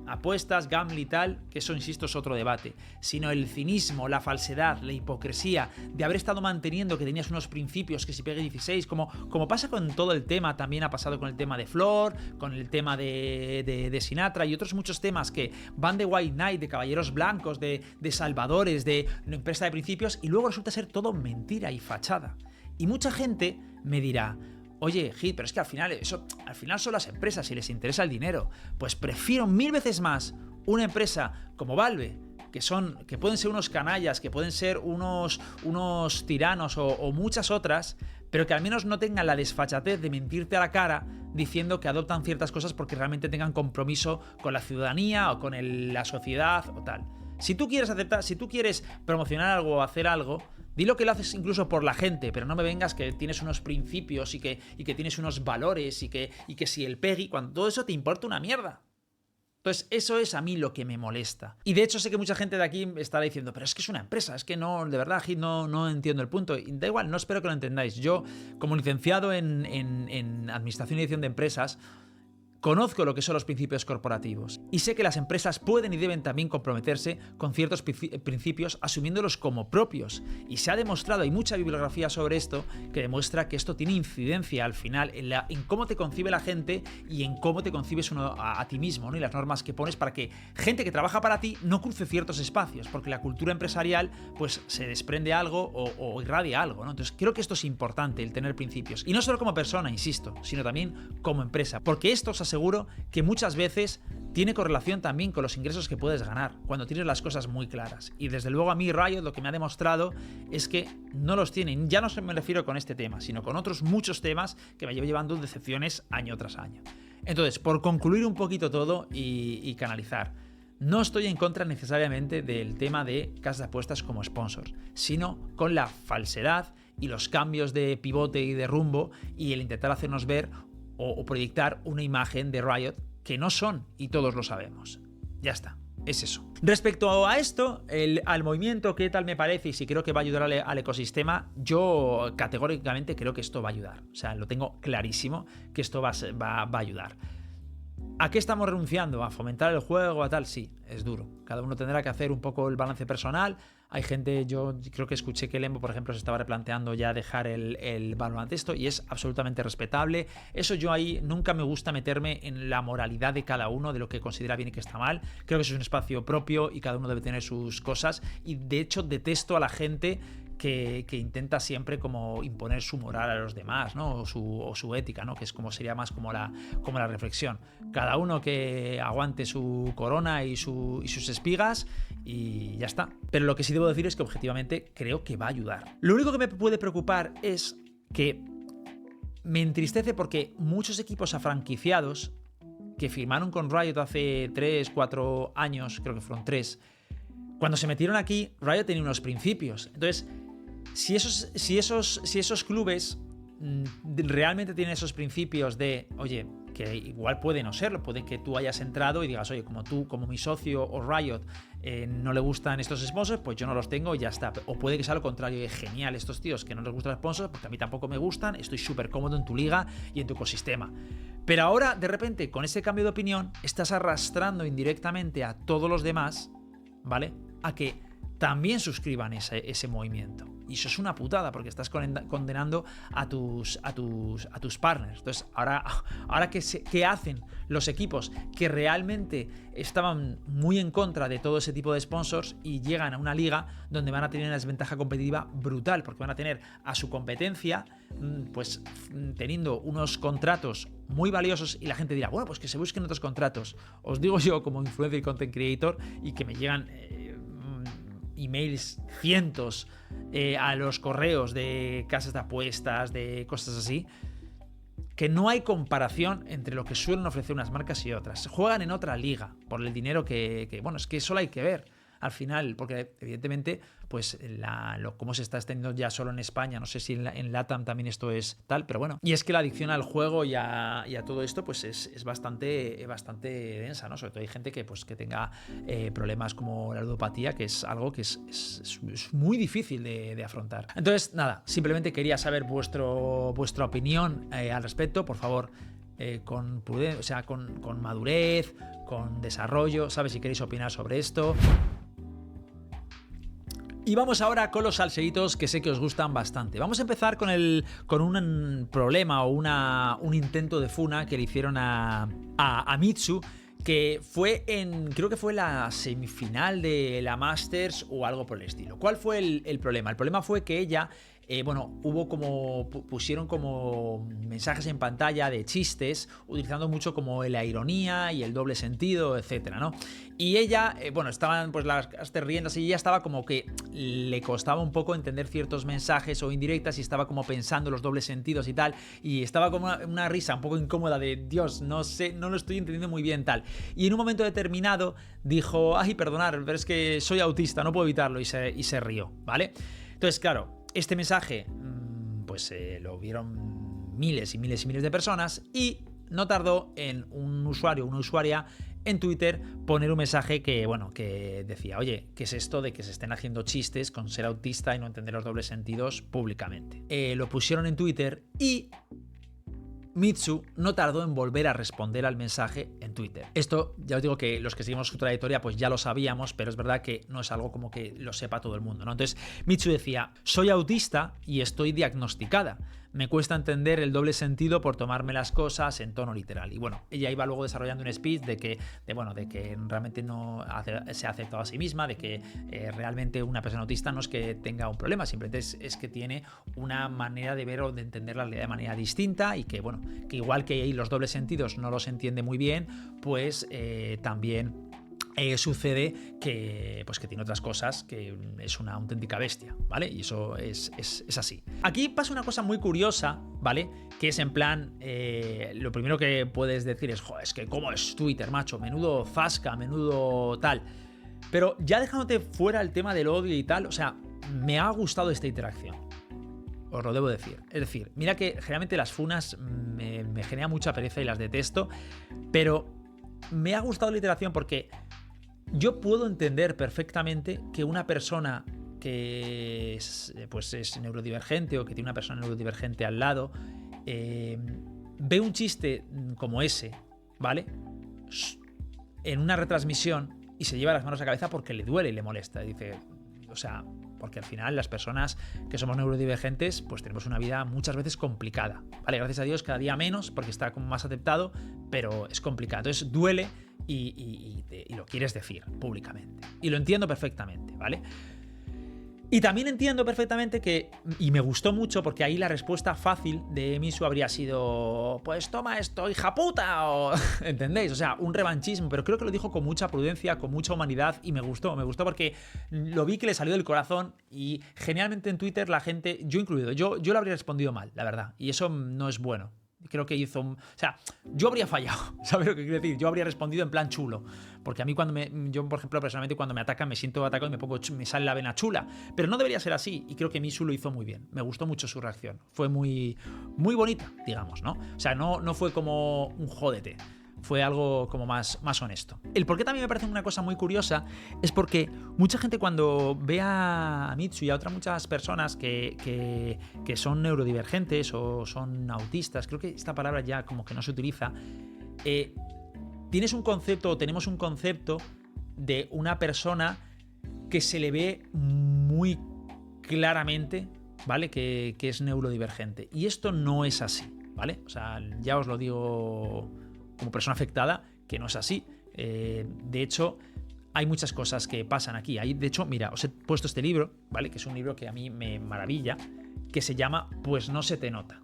apuestas, gambling y tal, que eso, insisto, es otro debate, sino el cinismo, la falsedad, la hipocresía de haber estado manteniendo que tenías unos principios, que si pegue 16, como pasa con todo el tema, también ha pasado con el tema de Flor, con el tema de Sinatra y otros muchos temas que van de White Knight, de caballeros blancos, de salvadores, de empresa de principios, y luego resulta ser todo mentira y fachada. Y mucha gente me dirá: oye, Hit, pero es que al final son las empresas y les interesa el dinero. Pues prefiero 1000 veces más una empresa como Valve, que pueden ser unos canallas, que pueden ser unos tiranos o muchas otras, pero que al menos no tengan la desfachatez de mentirte a la cara diciendo que adoptan ciertas cosas porque realmente tengan compromiso con la ciudadanía o con la sociedad o tal. Si tú quieres promocionar algo o hacer algo, di lo que lo haces incluso por la gente, pero no me vengas que tienes unos principios y que tienes unos valores y que si el PEGI, cuando todo eso te importa una mierda. Entonces, eso es a mí lo que me molesta. Y de hecho sé que mucha gente de aquí estará diciendo: pero es que es una empresa, es que no, de verdad, Hit, no entiendo el punto. Y da igual, no espero que lo entendáis. Yo, como licenciado en Administración y Dirección de Empresas, conozco lo que son los principios corporativos y sé que las empresas pueden y deben también comprometerse con ciertos principios asumiéndolos como propios. Y se ha demostrado, hay mucha bibliografía sobre esto que demuestra que esto tiene incidencia al final en cómo te concibe la gente y en cómo te concibes a ti mismo, ¿no? Y las normas que pones para que gente que trabaja para ti no cruce ciertos espacios, porque la cultura empresarial pues se desprende algo o irradia algo, ¿no? Entonces creo que esto es importante, el tener principios. Y no solo como persona, insisto, sino también como empresa, porque esto os aseguro que muchas veces tiene correlación también con los ingresos que puedes ganar cuando tienes las cosas muy claras. Y desde luego a mí Riot lo que me ha demostrado es que no los tienen. Ya no me refiero con este tema, sino con otros muchos temas que me llevo llevando decepciones año tras año. Entonces, por concluir un poquito todo y canalizar, no estoy en contra necesariamente del tema de casas de apuestas como sponsors, sino con la falsedad y los cambios de pivote y de rumbo y el intentar hacernos ver o proyectar una imagen de Riot que no son, y todos lo sabemos. Ya está, es eso. Respecto a esto, al movimiento, ¿qué tal me parece? Y si creo que va a ayudar al ecosistema, yo categóricamente creo que esto va a ayudar. O sea, lo tengo clarísimo que esto va a ayudar. ¿A qué estamos renunciando? ¿A fomentar el juego? ¿A tal? Sí, es duro. Cada uno tendrá que hacer un poco el balance personal. Hay gente, yo creo que escuché que Lembo, por ejemplo, se estaba replanteando ya dejar el Valorant esto, y es absolutamente respetable. Eso yo ahí nunca me gusta meterme en la moralidad de cada uno, de lo que considera bien y que está mal. Creo que eso es un espacio propio y cada uno debe tener sus cosas. Y de hecho detesto a la gente que intenta siempre como imponer su moral a los demás, ¿no? o su ética, ¿no? Que es como sería más como la reflexión. Cada uno que aguante su corona y sus espigas y ya está. Pero lo que sí debo decir es que objetivamente creo que va a ayudar. Lo único que me puede preocupar es que me entristece porque muchos equipos afranquiciados que firmaron con Riot hace 3, 4 años, creo que fueron 3, cuando se metieron aquí, Riot tenía unos principios. Entonces, si esos clubes realmente tienen esos principios de, oye, que igual puede no serlo, puede que tú hayas entrado y digas, oye, como mi socio o Riot no le gustan estos sponsors, pues yo no los tengo y ya está. O puede que sea lo contrario, es genial, estos tíos que no les gustan los sponsors, porque a mí tampoco me gustan, estoy súper cómodo en tu liga y en tu ecosistema. Pero ahora, de repente, con ese cambio de opinión, estás arrastrando indirectamente a todos los demás, ¿vale?, a que también suscriban ese movimiento. Y eso es una putada, porque estás condenando a tus partners. Entonces, ahora ¿qué hacen los equipos que realmente estaban muy en contra de todo ese tipo de sponsors y llegan a una liga donde van a tener una desventaja competitiva brutal, porque van a tener a su competencia pues teniendo unos contratos muy valiosos y la gente dirá, bueno, pues que se busquen otros contratos. Os digo yo como influencer y content creator y que me llegan emails, cientos, a los correos de casas de apuestas, de cosas así, que no hay comparación entre lo que suelen ofrecer unas marcas y otras. Juegan en otra liga por el dinero que bueno, es que solo hay que ver al final, porque evidentemente pues cómo se está extendiendo ya solo en España, no sé si en LATAM también esto es tal, pero bueno, y es que la adicción al juego y a todo esto pues es bastante densa, ¿no? Sobre todo hay gente que pues que tenga problemas como la ludopatía, que es algo que es muy difícil de afrontar. Entonces nada, simplemente quería saber vuestra opinión al respecto. Por favor, con prudencia, o sea, con madurez, con desarrollo, ¿sabes? Si queréis opinar sobre esto. Y vamos ahora con los salseitos que sé que os gustan bastante. Vamos a empezar con un problema o un intento de funa que le hicieron a Mitsu, que fue creo que fue la semifinal de la Masters o algo por el estilo. ¿Cuál fue el problema? El problema fue que ella, pusieron como mensajes en pantalla de chistes, utilizando mucho como la ironía y el doble sentido, etcétera, ¿no? Y ella, estaban pues las riendas y ella estaba como que le costaba un poco entender ciertos mensajes o indirectas y estaba como pensando los dobles sentidos y tal, y estaba como una risa un poco incómoda de Dios, no sé, no lo estoy entendiendo muy bien tal. Y en un momento determinado dijo, ay, perdonad, pero es que soy autista, no puedo evitarlo, y se rió, ¿vale? Entonces, claro, este mensaje lo vieron miles y miles y miles de personas y no tardó en un usuario o una usuaria en Twitter poner un mensaje que decía, oye, ¿qué es esto de que se estén haciendo chistes con ser autista y no entender los dobles sentidos públicamente? Lo pusieron en Twitter y Mitsu no tardó en volver a responder al mensaje en Twitter. Esto, ya os digo que los que seguimos su trayectoria pues ya lo sabíamos, pero es verdad que no es algo como que lo sepa todo el mundo, ¿no? Entonces Mitsu decía, soy autista y estoy diagnosticada. Me cuesta entender el doble sentido por tomarme las cosas en tono literal. Y bueno, ella iba luego desarrollando un speech de que realmente no se ha aceptado a sí misma, de que realmente una persona autista no es que tenga un problema, simplemente es que tiene una manera de ver o de entender la realidad de manera distinta y que igual que ahí los dobles sentidos no los entiende muy bien, pues también sucede que tiene otras cosas, que es una auténtica bestia, ¿vale? Y eso es así. Aquí pasa una cosa muy curiosa, ¿vale? Que es en plan, lo primero que puedes decir es, joder, es que cómo es Twitter, macho, menudo zasca, menudo tal. Pero ya dejándote fuera el tema del odio y tal, o sea, me ha gustado esta interacción. Os lo debo decir. Es decir, mira que generalmente las funas me genera mucha pereza y las detesto, pero me ha gustado la interacción porque yo puedo entender perfectamente que una persona que es neurodivergente o que tiene una persona neurodivergente al lado ve un chiste como ese, ¿vale? En una retransmisión y se lleva las manos a la cabeza porque le duele y le molesta. Dice, o sea, porque al final las personas que somos neurodivergentes pues tenemos una vida muchas veces complicada, ¿vale? Gracias a Dios cada día menos porque está como más aceptado, pero es complicado. Entonces duele y lo quieres decir públicamente. Y lo entiendo perfectamente, ¿vale? Y también entiendo perfectamente y me gustó mucho porque ahí la respuesta fácil de Mitsu habría sido, pues toma esto, hija puta, o ¿entendéis? O sea, un revanchismo, pero creo que lo dijo con mucha prudencia, con mucha humanidad y me gustó porque lo vi que le salió del corazón y generalmente en Twitter la gente, yo incluido, yo lo habría respondido mal, la verdad, y eso no es bueno. Creo que o sea, yo habría fallado, ¿sabes lo que quiero decir? Yo habría respondido en plan chulo, porque a mí yo por ejemplo personalmente cuando me atacan me siento atacado y me sale la vena chula, pero no debería ser así y creo que Mitsu lo hizo muy bien, me gustó mucho su reacción, fue muy, muy bonita, digamos, ¿no? O sea, no fue como un jódete, fue algo como más honesto. El por qué también me parece una cosa muy curiosa es porque mucha gente cuando ve a Mitsu y a otras muchas personas que son neurodivergentes o son autistas, creo que esta palabra ya como que no se utiliza, tenemos un concepto de una persona que se le ve muy claramente, ¿vale? Que es neurodivergente. Y esto no es así, ¿vale? O sea, ya os lo digo como persona afectada, que no es así. De hecho, hay muchas cosas que pasan aquí. De hecho, mira, os he puesto este libro, ¿vale? Que es un libro que a mí me maravilla, que se llama Pues no se te nota,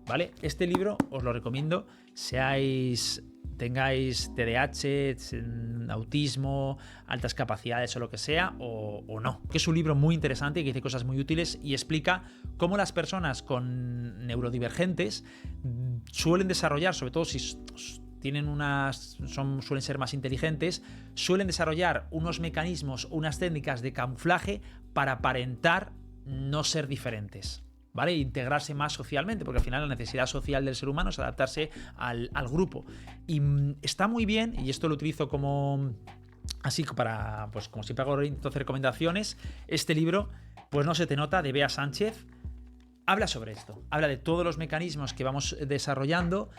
¿vale? Este libro os lo recomiendo, seáis tengáis TDAH, autismo, altas capacidades o lo que sea, o no. Que es un libro muy interesante que dice cosas muy útiles y explica cómo las personas con neurodivergentes suelen desarrollar, sobre todo si tienen suelen ser más inteligentes, suelen desarrollar unos mecanismos, unas técnicas de camuflaje para aparentar no ser diferentes, ¿vale? E integrarse más socialmente, porque al final la necesidad social del ser humano es adaptarse al grupo. Y está muy bien, y esto lo utilizo como así para, pues como siempre hago recomendaciones, este libro, pues no se te nota, de Bea Sánchez. Habla sobre esto, habla de todos los mecanismos que vamos desarrollando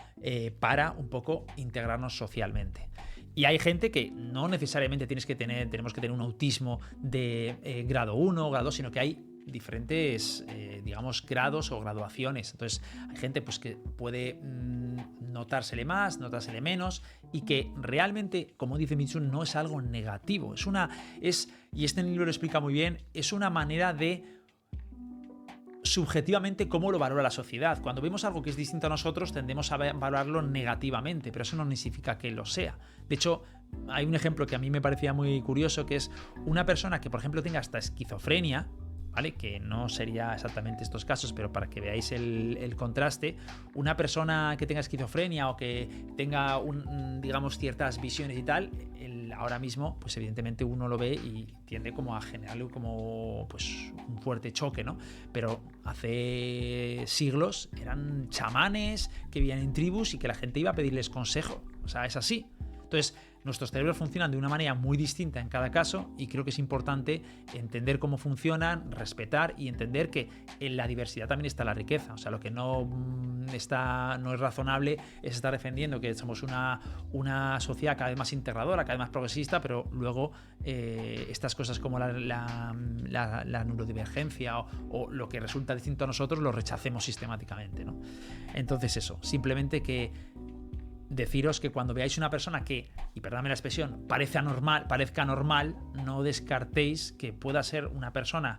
para un poco integrarnos socialmente. Y hay gente que no necesariamente tenemos que tener un autismo de grado 1 o grado 2, sino que hay diferentes, digamos, grados o graduaciones. Entonces hay gente pues, que puede notársele más, notársele menos, y que realmente, como dice Mitsun, no es algo negativo. Y este libro lo explica muy bien, es una manera de subjetivamente cómo lo valora la sociedad. Cuando vemos algo que es distinto a nosotros, tendemos a valorarlo negativamente, pero eso no significa que lo sea. De hecho, hay un ejemplo que a mí me parecía muy curioso, que es una persona que, por ejemplo, tenga hasta esquizofrenia, ¿vale? Que no sería exactamente estos casos, pero para que veáis el contraste, una persona que tenga esquizofrenia o que tenga digamos, ciertas visiones y tal, ahora mismo, pues evidentemente uno lo ve y tiende como a generarle como pues un fuerte choque, ¿no? Pero hace siglos eran chamanes que vivían en tribus y que la gente iba a pedirles consejo. O sea, es así. Entonces, nuestros cerebros funcionan de una manera muy distinta en cada caso, y creo que es importante entender cómo funcionan, respetar y entender que en la diversidad también está la riqueza. O sea, lo que no es razonable es estar defendiendo que somos una sociedad cada vez más integradora, cada vez más progresista, pero luego estas cosas como la neurodivergencia o lo que resulta distinto a nosotros lo rechacemos sistemáticamente, ¿no? Entonces eso, simplemente que deciros que cuando veáis una persona que, y perdóname la expresión, parezca normal, no descartéis que pueda ser una persona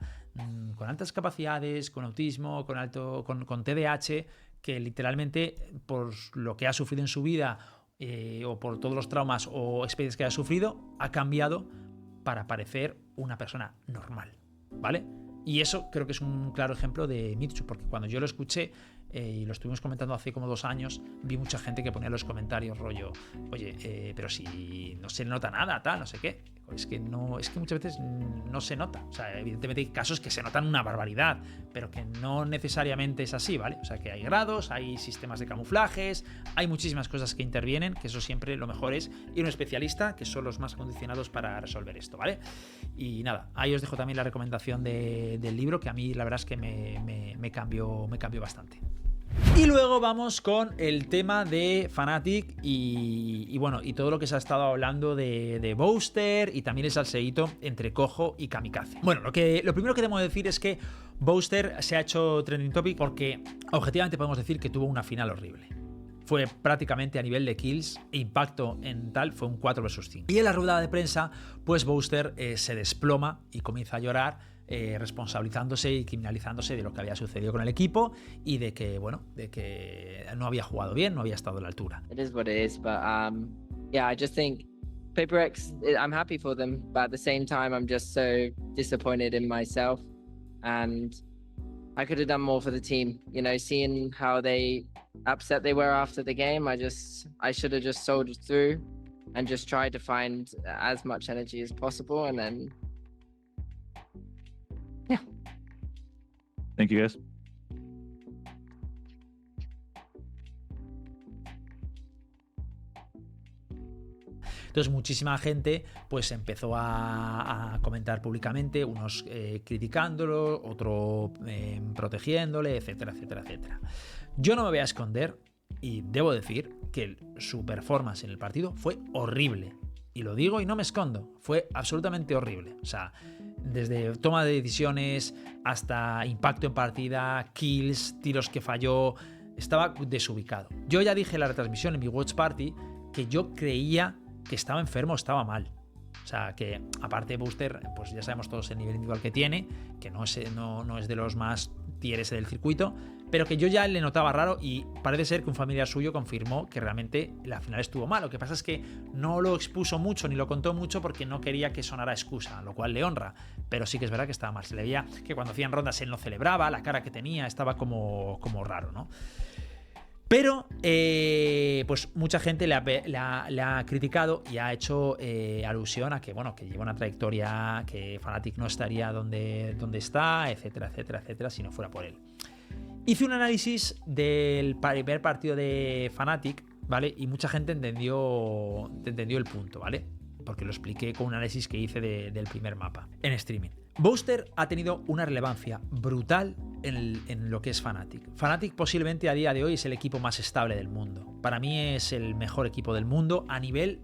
con altas capacidades, con autismo, con TDAH, que literalmente por lo que ha sufrido en su vida o por todos los traumas o experiencias que haya sufrido, ha cambiado para parecer una persona normal, ¿vale? Y eso creo que es un claro ejemplo de Mitsu, porque cuando yo lo escuché y lo estuvimos comentando hace como 2 años, vi mucha gente que ponía en los comentarios rollo, oye, pero si no se nota nada, tal, no sé qué. Es que muchas veces no se nota. O sea, evidentemente hay casos que se notan una barbaridad, pero que no necesariamente es así, ¿vale? O sea, que hay grados, hay sistemas de camuflajes, hay muchísimas cosas que intervienen, que eso siempre lo mejor es ir a un especialista, que son los más acondicionados para resolver esto, ¿vale? Y nada, ahí os dejo también la recomendación del libro, que a mí la verdad es que me cambió bastante. Y luego vamos con el tema de Fnatic y bueno, y todo lo que se ha estado hablando de Boaster y también el salseíto entre Cojo y Kamikaze. Bueno, lo primero que debo decir es que Boaster se ha hecho trending topic porque objetivamente podemos decir que tuvo una final horrible. Fue prácticamente a nivel de kills e impacto en tal, fue un 4 vs 5. Y en la rueda de prensa, pues Boaster se desploma y comienza a llorar, responsabilizándose y criminalizándose de lo que había sucedido con el equipo y de que, bueno, de que no había jugado bien, no había estado a la altura. It is what it is, but yeah, I just think PaperX, I'm happy for them, but at the same time, I'm just so disappointed in myself, and I could have done more for the team. You know, seeing how upset they were after the game, I should have just soldiered through and just tried to find as much energy as possible, and then yeah. Thank you, guys. Entonces muchísima gente pues empezó a comentar públicamente, unos criticándolo, otro protegiéndole, etcétera, etcétera, etcétera. Yo no me voy a esconder y debo decir que su performance en el partido fue horrible. Y lo digo y no me escondo, fue absolutamente horrible. O sea, desde toma de decisiones hasta impacto en partida, kills, tiros que falló, estaba desubicado. Yo ya dije en la retransmisión en mi Watch Party que yo creía que estaba enfermo, estaba mal. O sea, que aparte Booster, pues ya sabemos todos el nivel individual que tiene, que no es de los más tieres del circuito, pero que yo ya le notaba raro y parece ser que un familiar suyo confirmó que realmente la final estuvo mal. Lo que pasa es que no lo expuso mucho ni lo contó mucho porque no quería que sonara excusa, lo cual le honra, pero sí que es verdad que estaba mal. Se le veía que cuando hacían rondas él no celebraba, la cara que tenía estaba como raro, ¿no? Pero, pues mucha gente le ha criticado y ha hecho alusión a que, bueno, que lleva una trayectoria, que Fnatic no estaría donde está, etcétera, etcétera, etcétera, si no fuera por él. Hice un análisis del primer partido de Fnatic, ¿vale? Y mucha gente entendió el punto, ¿vale? Porque lo expliqué con un análisis que hice del primer mapa en streaming. Booster ha tenido una relevancia brutal en lo que es Fnatic. Fnatic posiblemente a día de hoy es el equipo más estable del mundo. Para mí es el mejor equipo del mundo a nivel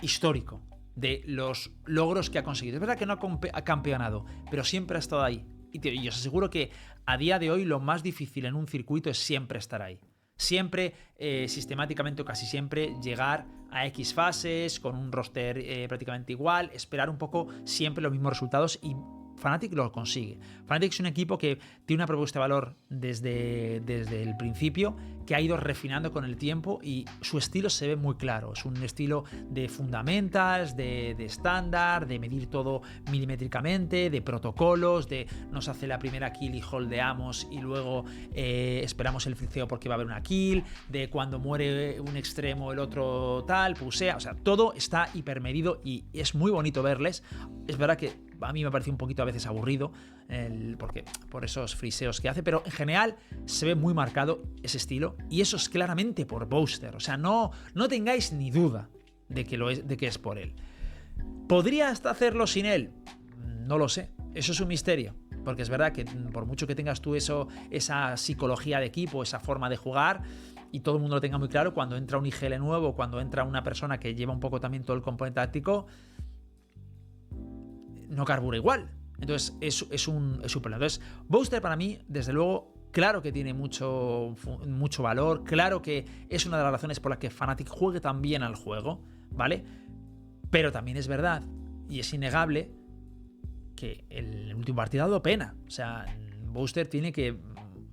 histórico de los logros que ha conseguido. Es verdad que no ha campeonado, pero siempre ha estado ahí. Y os aseguro que a día de hoy lo más difícil en un circuito es siempre estar ahí. Siempre, sistemáticamente o casi siempre, llegar a X fases con un roster prácticamente igual, esperar un poco siempre los mismos resultados y Fnatic lo consigue. Fnatic es un equipo que tiene una propuesta de valor desde el principio, que ha ido refinando con el tiempo y su estilo se ve muy claro. Es un estilo de fundamentals, de estándar, de medir todo milimétricamente, de protocolos, de nos hace la primera kill y holdeamos y luego esperamos el friceo porque va a haber una kill, de cuando muere un extremo el otro tal, pusea, o sea, todo está hipermedido y es muy bonito verles. Es verdad que a mí me parece un poquito a veces aburrido porque por esos friseos que hace, pero en general se ve muy marcado ese estilo y eso es claramente por Booster. O sea, no tengáis ni duda de que es por él. ¿Podría hasta hacerlo sin él? No lo sé. Eso es un misterio. Porque es verdad que por mucho que tengas tú esa psicología de equipo, esa forma de jugar, y todo el mundo lo tenga muy claro, cuando entra un IGL nuevo, cuando entra una persona que lleva un poco también todo el componente táctico, no carbura igual. Entonces es un problema. Entonces Booster para mí, desde luego, claro que tiene mucho valor, claro que es una de las razones por las que Fnatic juegue tan bien al juego, ¿vale? Pero también es verdad y es innegable que el último partido ha dado pena. O sea, Booster tiene que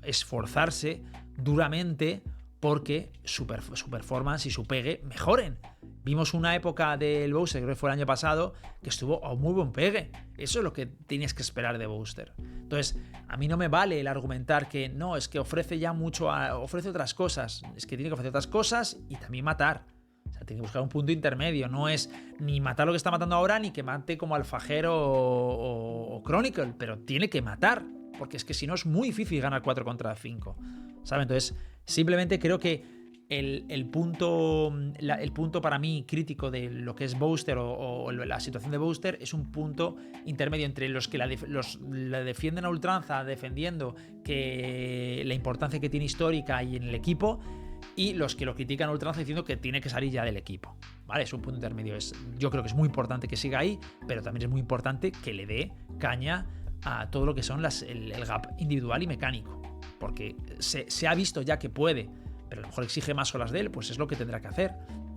esforzarse duramente porque su performance y su pegue mejoren. Vimos una época del Booster, creo que fue el año pasado, que estuvo a un muy buen pegue. Eso es lo que tienes que esperar de Booster. Entonces, a mí no me vale el argumentar que no, es que ofrece ya mucho, ofrece otras cosas. Es que tiene que ofrecer otras cosas y también matar. O sea, tiene que buscar un punto intermedio. No es ni matar lo que está matando ahora, ni que mate como Alfajero o Chronicle, pero tiene que matar, porque es que si no es muy difícil ganar 4 contra 5. ¿Saben? Entonces, simplemente creo que el punto para mí crítico de lo que es Booster o la situación de Booster es un punto intermedio entre los que la defienden a ultranza, defendiendo que la importancia que tiene histórica y en el equipo, y los que lo critican a ultranza diciendo que tiene que salir ya del equipo, ¿vale? Es un punto intermedio. Yo creo que es muy importante que siga ahí, pero también es muy importante que le dé caña a todo lo que son el gap individual y mecánico, porque se ha visto ya que puede, pero a lo mejor exige más olas de él, pues es lo que tendrá que hacer,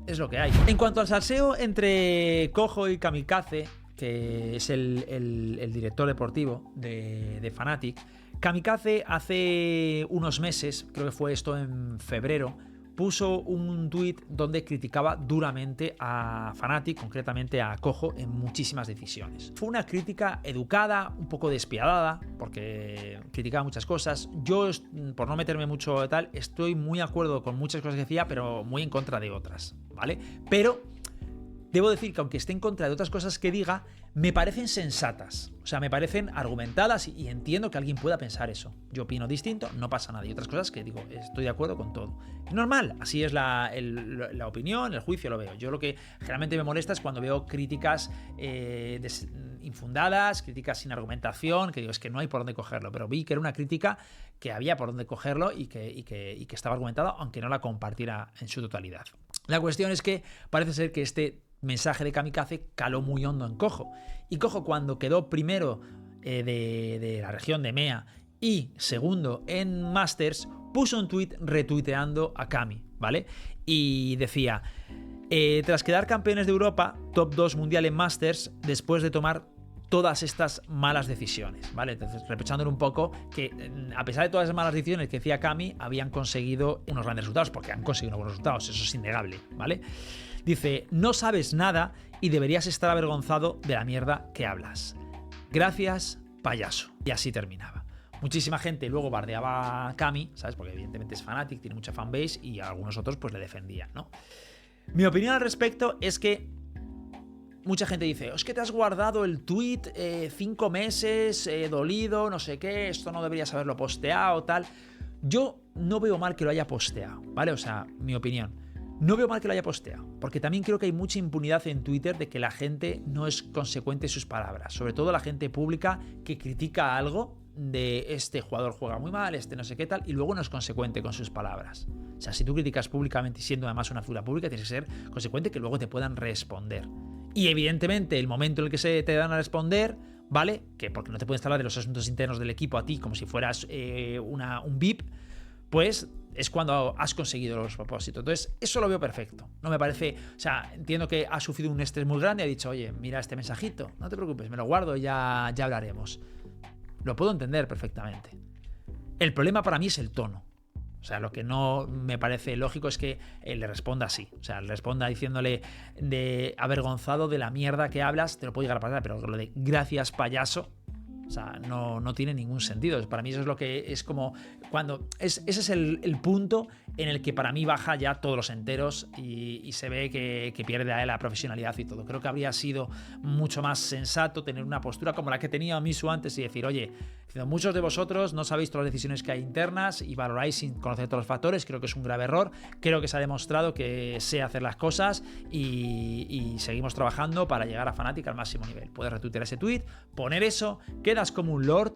es lo que hay. En cuanto al salseo entre Cojo y Kamikaze, que es el director deportivo de Fnatic, Kamikaze hace unos meses, creo que fue esto en febrero, puso un tuit donde criticaba duramente a Fnatic, concretamente a Cojo, en muchísimas decisiones. Fue una crítica educada, un poco despiadada, porque criticaba muchas cosas. Yo, por no meterme mucho de tal, estoy muy de acuerdo con muchas cosas que decía, pero muy en contra de otras, ¿vale? Pero debo decir que aunque esté en contra de otras cosas que diga, me parecen sensatas. O sea, me parecen argumentadas y entiendo que alguien pueda pensar eso. Yo opino distinto, no pasa nada. Y otras cosas que digo, estoy de acuerdo con todo. Es normal, así es la opinión, el juicio, lo veo. Yo lo que generalmente me molesta es cuando veo críticas infundadas, críticas sin argumentación, que digo, es que no hay por dónde cogerlo. Pero vi que era una crítica que había por dónde cogerlo y que estaba argumentada, aunque no la compartiera en su totalidad. La cuestión es que parece ser que este mensaje de Kamikaze caló muy hondo en Cojo. Y Cojo, cuando quedó primero de la región de EMEA y segundo en Masters, puso un tweet retuiteando a Kami, ¿vale? Y decía: Tras quedar campeones de Europa, top 2 mundial en Masters, después de tomar todas estas malas decisiones, ¿vale? Entonces, repechándole un poco, que a pesar de todas esas malas decisiones que decía Cami, habían conseguido unos grandes resultados, porque han conseguido unos buenos resultados, eso es innegable, ¿vale? Dice, no sabes nada y deberías estar avergonzado de la mierda que hablas. Gracias, payaso. Y así terminaba. Muchísima gente luego bardeaba a Cami, ¿sabes? Porque evidentemente es Fnatic, tiene mucha fanbase y algunos otros pues le defendían, ¿no? Mi opinión al respecto es que mucha gente dice, es que te has guardado el tweet 5 meses, dolido, no sé qué, esto no deberías haberlo posteado, tal. Yo no veo mal que lo haya posteado, ¿vale? O sea, mi opinión. No veo mal que lo haya posteado, porque también creo que hay mucha impunidad en Twitter de que la gente no es consecuente en sus palabras. Sobre todo la gente pública que critica algo de este jugador juega muy mal, este no sé qué tal, y luego no es consecuente con sus palabras. O sea, si tú criticas públicamente y siendo además una figura pública, tienes que ser consecuente que luego te puedan responder. Y evidentemente el momento en el que se te dan a responder, ¿vale? Que porque no te puedes hablar de los asuntos internos del equipo a ti como si fueras un VIP, pues es cuando has conseguido los propósitos. Entonces, eso lo veo perfecto. No me parece... O sea, entiendo que ha sufrido un estrés muy grande y ha dicho, oye, mira este mensajito, no te preocupes, me lo guardo y ya hablaremos. Lo puedo entender perfectamente. El problema para mí es el tono. O sea, lo que no me parece lógico es que le responda así. O sea, le responda diciéndole de avergonzado de la mierda que hablas, te lo puedo llegar a pasar, pero lo de gracias payaso, o sea, no tiene ningún sentido. Para mí eso es lo que es como cuando... ese es el punto en el que para mí baja ya todos los enteros y se ve que pierde a él la profesionalidad y todo. Creo que habría sido mucho más sensato tener una postura como la que tenía Misu antes y decir, oye, muchos de vosotros no sabéis todas las decisiones que hay internas y valoráis sin conocer todos los factores. Creo que es un grave error. Creo que se ha demostrado que sé hacer las cosas y seguimos trabajando para llegar a Fnatic al máximo nivel. Puedes retuitear ese tweet, poner eso, quedas como un lord,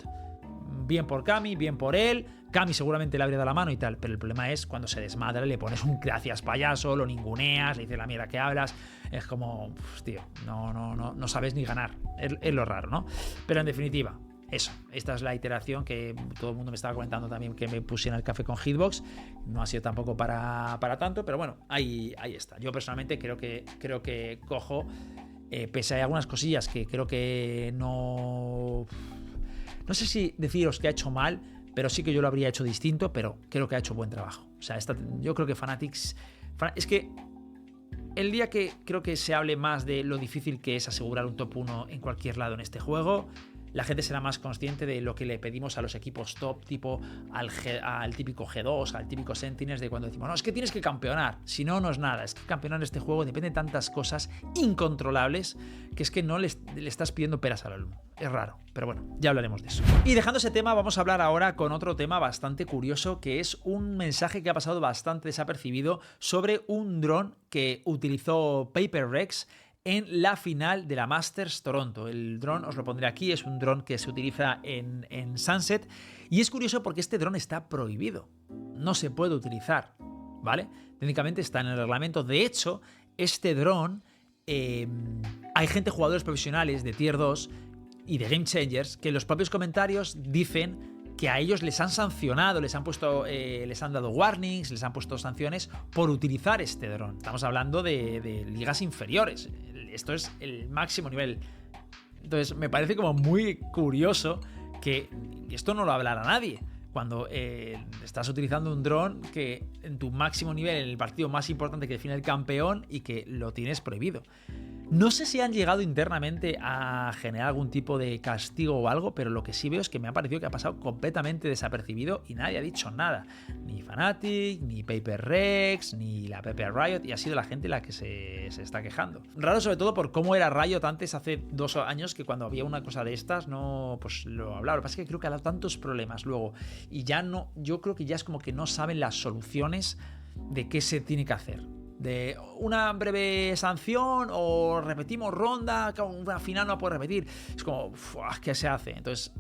bien por Cami, bien por él. Cami seguramente le habría dado la mano y tal, pero el problema es cuando se desmadra, le pones un gracias payaso, lo ninguneas, le dices la mierda que hablas. Es como, tío, no sabes ni ganar. Es lo raro, ¿no? Pero en definitiva, eso, esta es la iteración que todo el mundo me estaba comentando también que me puse en el café con Hitbox. No ha sido tampoco para tanto, pero bueno, ahí está. Yo personalmente creo que cojo, pese a algunas cosillas que creo que no sé si deciros que ha hecho mal, pero sí que yo lo habría hecho distinto, pero creo que ha hecho buen trabajo. O sea, yo creo que Fanatics... Es que el día que creo que se hable más de lo difícil que es asegurar un top 1 en cualquier lado en este juego, la gente será más consciente de lo que le pedimos a los equipos top, tipo al típico G2, al típico Sentinels, de cuando decimos, no, es que tienes que campeonar, si no, no es nada. Es que campeonar en este juego depende de tantas cosas incontrolables que es que no le estás pidiendo peras al olmo. Es raro, pero bueno, ya hablaremos de eso. Y dejando ese tema, vamos a hablar ahora con otro tema bastante curioso, que es un mensaje que ha pasado bastante desapercibido sobre un dron que utilizó Paper Rex en la final de la Masters Toronto. El dron, os lo pondré aquí, es un dron que se utiliza en Sunset y es curioso porque este dron está prohibido. No se puede utilizar, ¿vale? Técnicamente está en el reglamento. De hecho, este dron, hay jugadores profesionales de Tier 2 y de Game Changers que en los propios comentarios dicen que a ellos les han sancionado, les han dado warnings, les han puesto sanciones por utilizar este dron. Estamos hablando de ligas inferiores. Esto es el máximo nivel. Entonces me parece como muy curioso que esto no lo hablará nadie. Cuando estás utilizando un dron que en tu máximo nivel, en el partido más importante que define el campeón, y que lo tienes prohibido. No sé si han llegado internamente a generar algún tipo de castigo o algo, pero lo que sí veo es que me ha parecido que ha pasado completamente desapercibido y nadie ha dicho nada. Ni Fnatic, ni Paper Rex, ni la PP Riot, y ha sido la gente la que se está quejando. Raro sobre todo por cómo era Riot antes, hace 2 años, que cuando había una cosa de estas no pues lo hablaba. Lo que pasa es que creo que ha dado tantos problemas luego y ya no, yo creo que ya es como que no saben las soluciones de qué se tiene que hacer. De una breve sanción o repetimos ronda, que una final no puede repetir. Es como, ¿qué se hace? Entonces,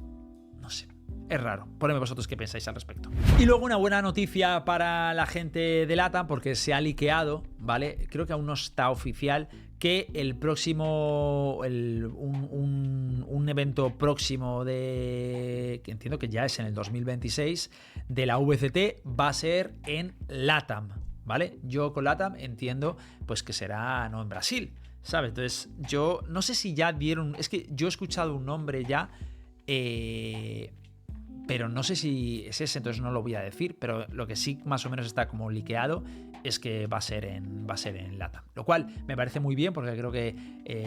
no sé, es raro. Ponedme vosotros qué pensáis al respecto. Y luego una buena noticia para la gente de LATAM, porque se ha liqueado, ¿vale? Creo que aún no está oficial, que el próximo, un evento próximo que entiendo que ya es en el 2026, de la VCT, va a ser en LATAM. ¿vale? Yo con LATAM entiendo pues que será no en Brasil, ¿sabes? Entonces yo no sé si ya dieron, es que yo he escuchado un nombre ya, pero no sé si es ese, entonces no lo voy a decir, pero lo que sí más o menos está como liqueado es que va a ser en LATAM, lo cual me parece muy bien porque creo que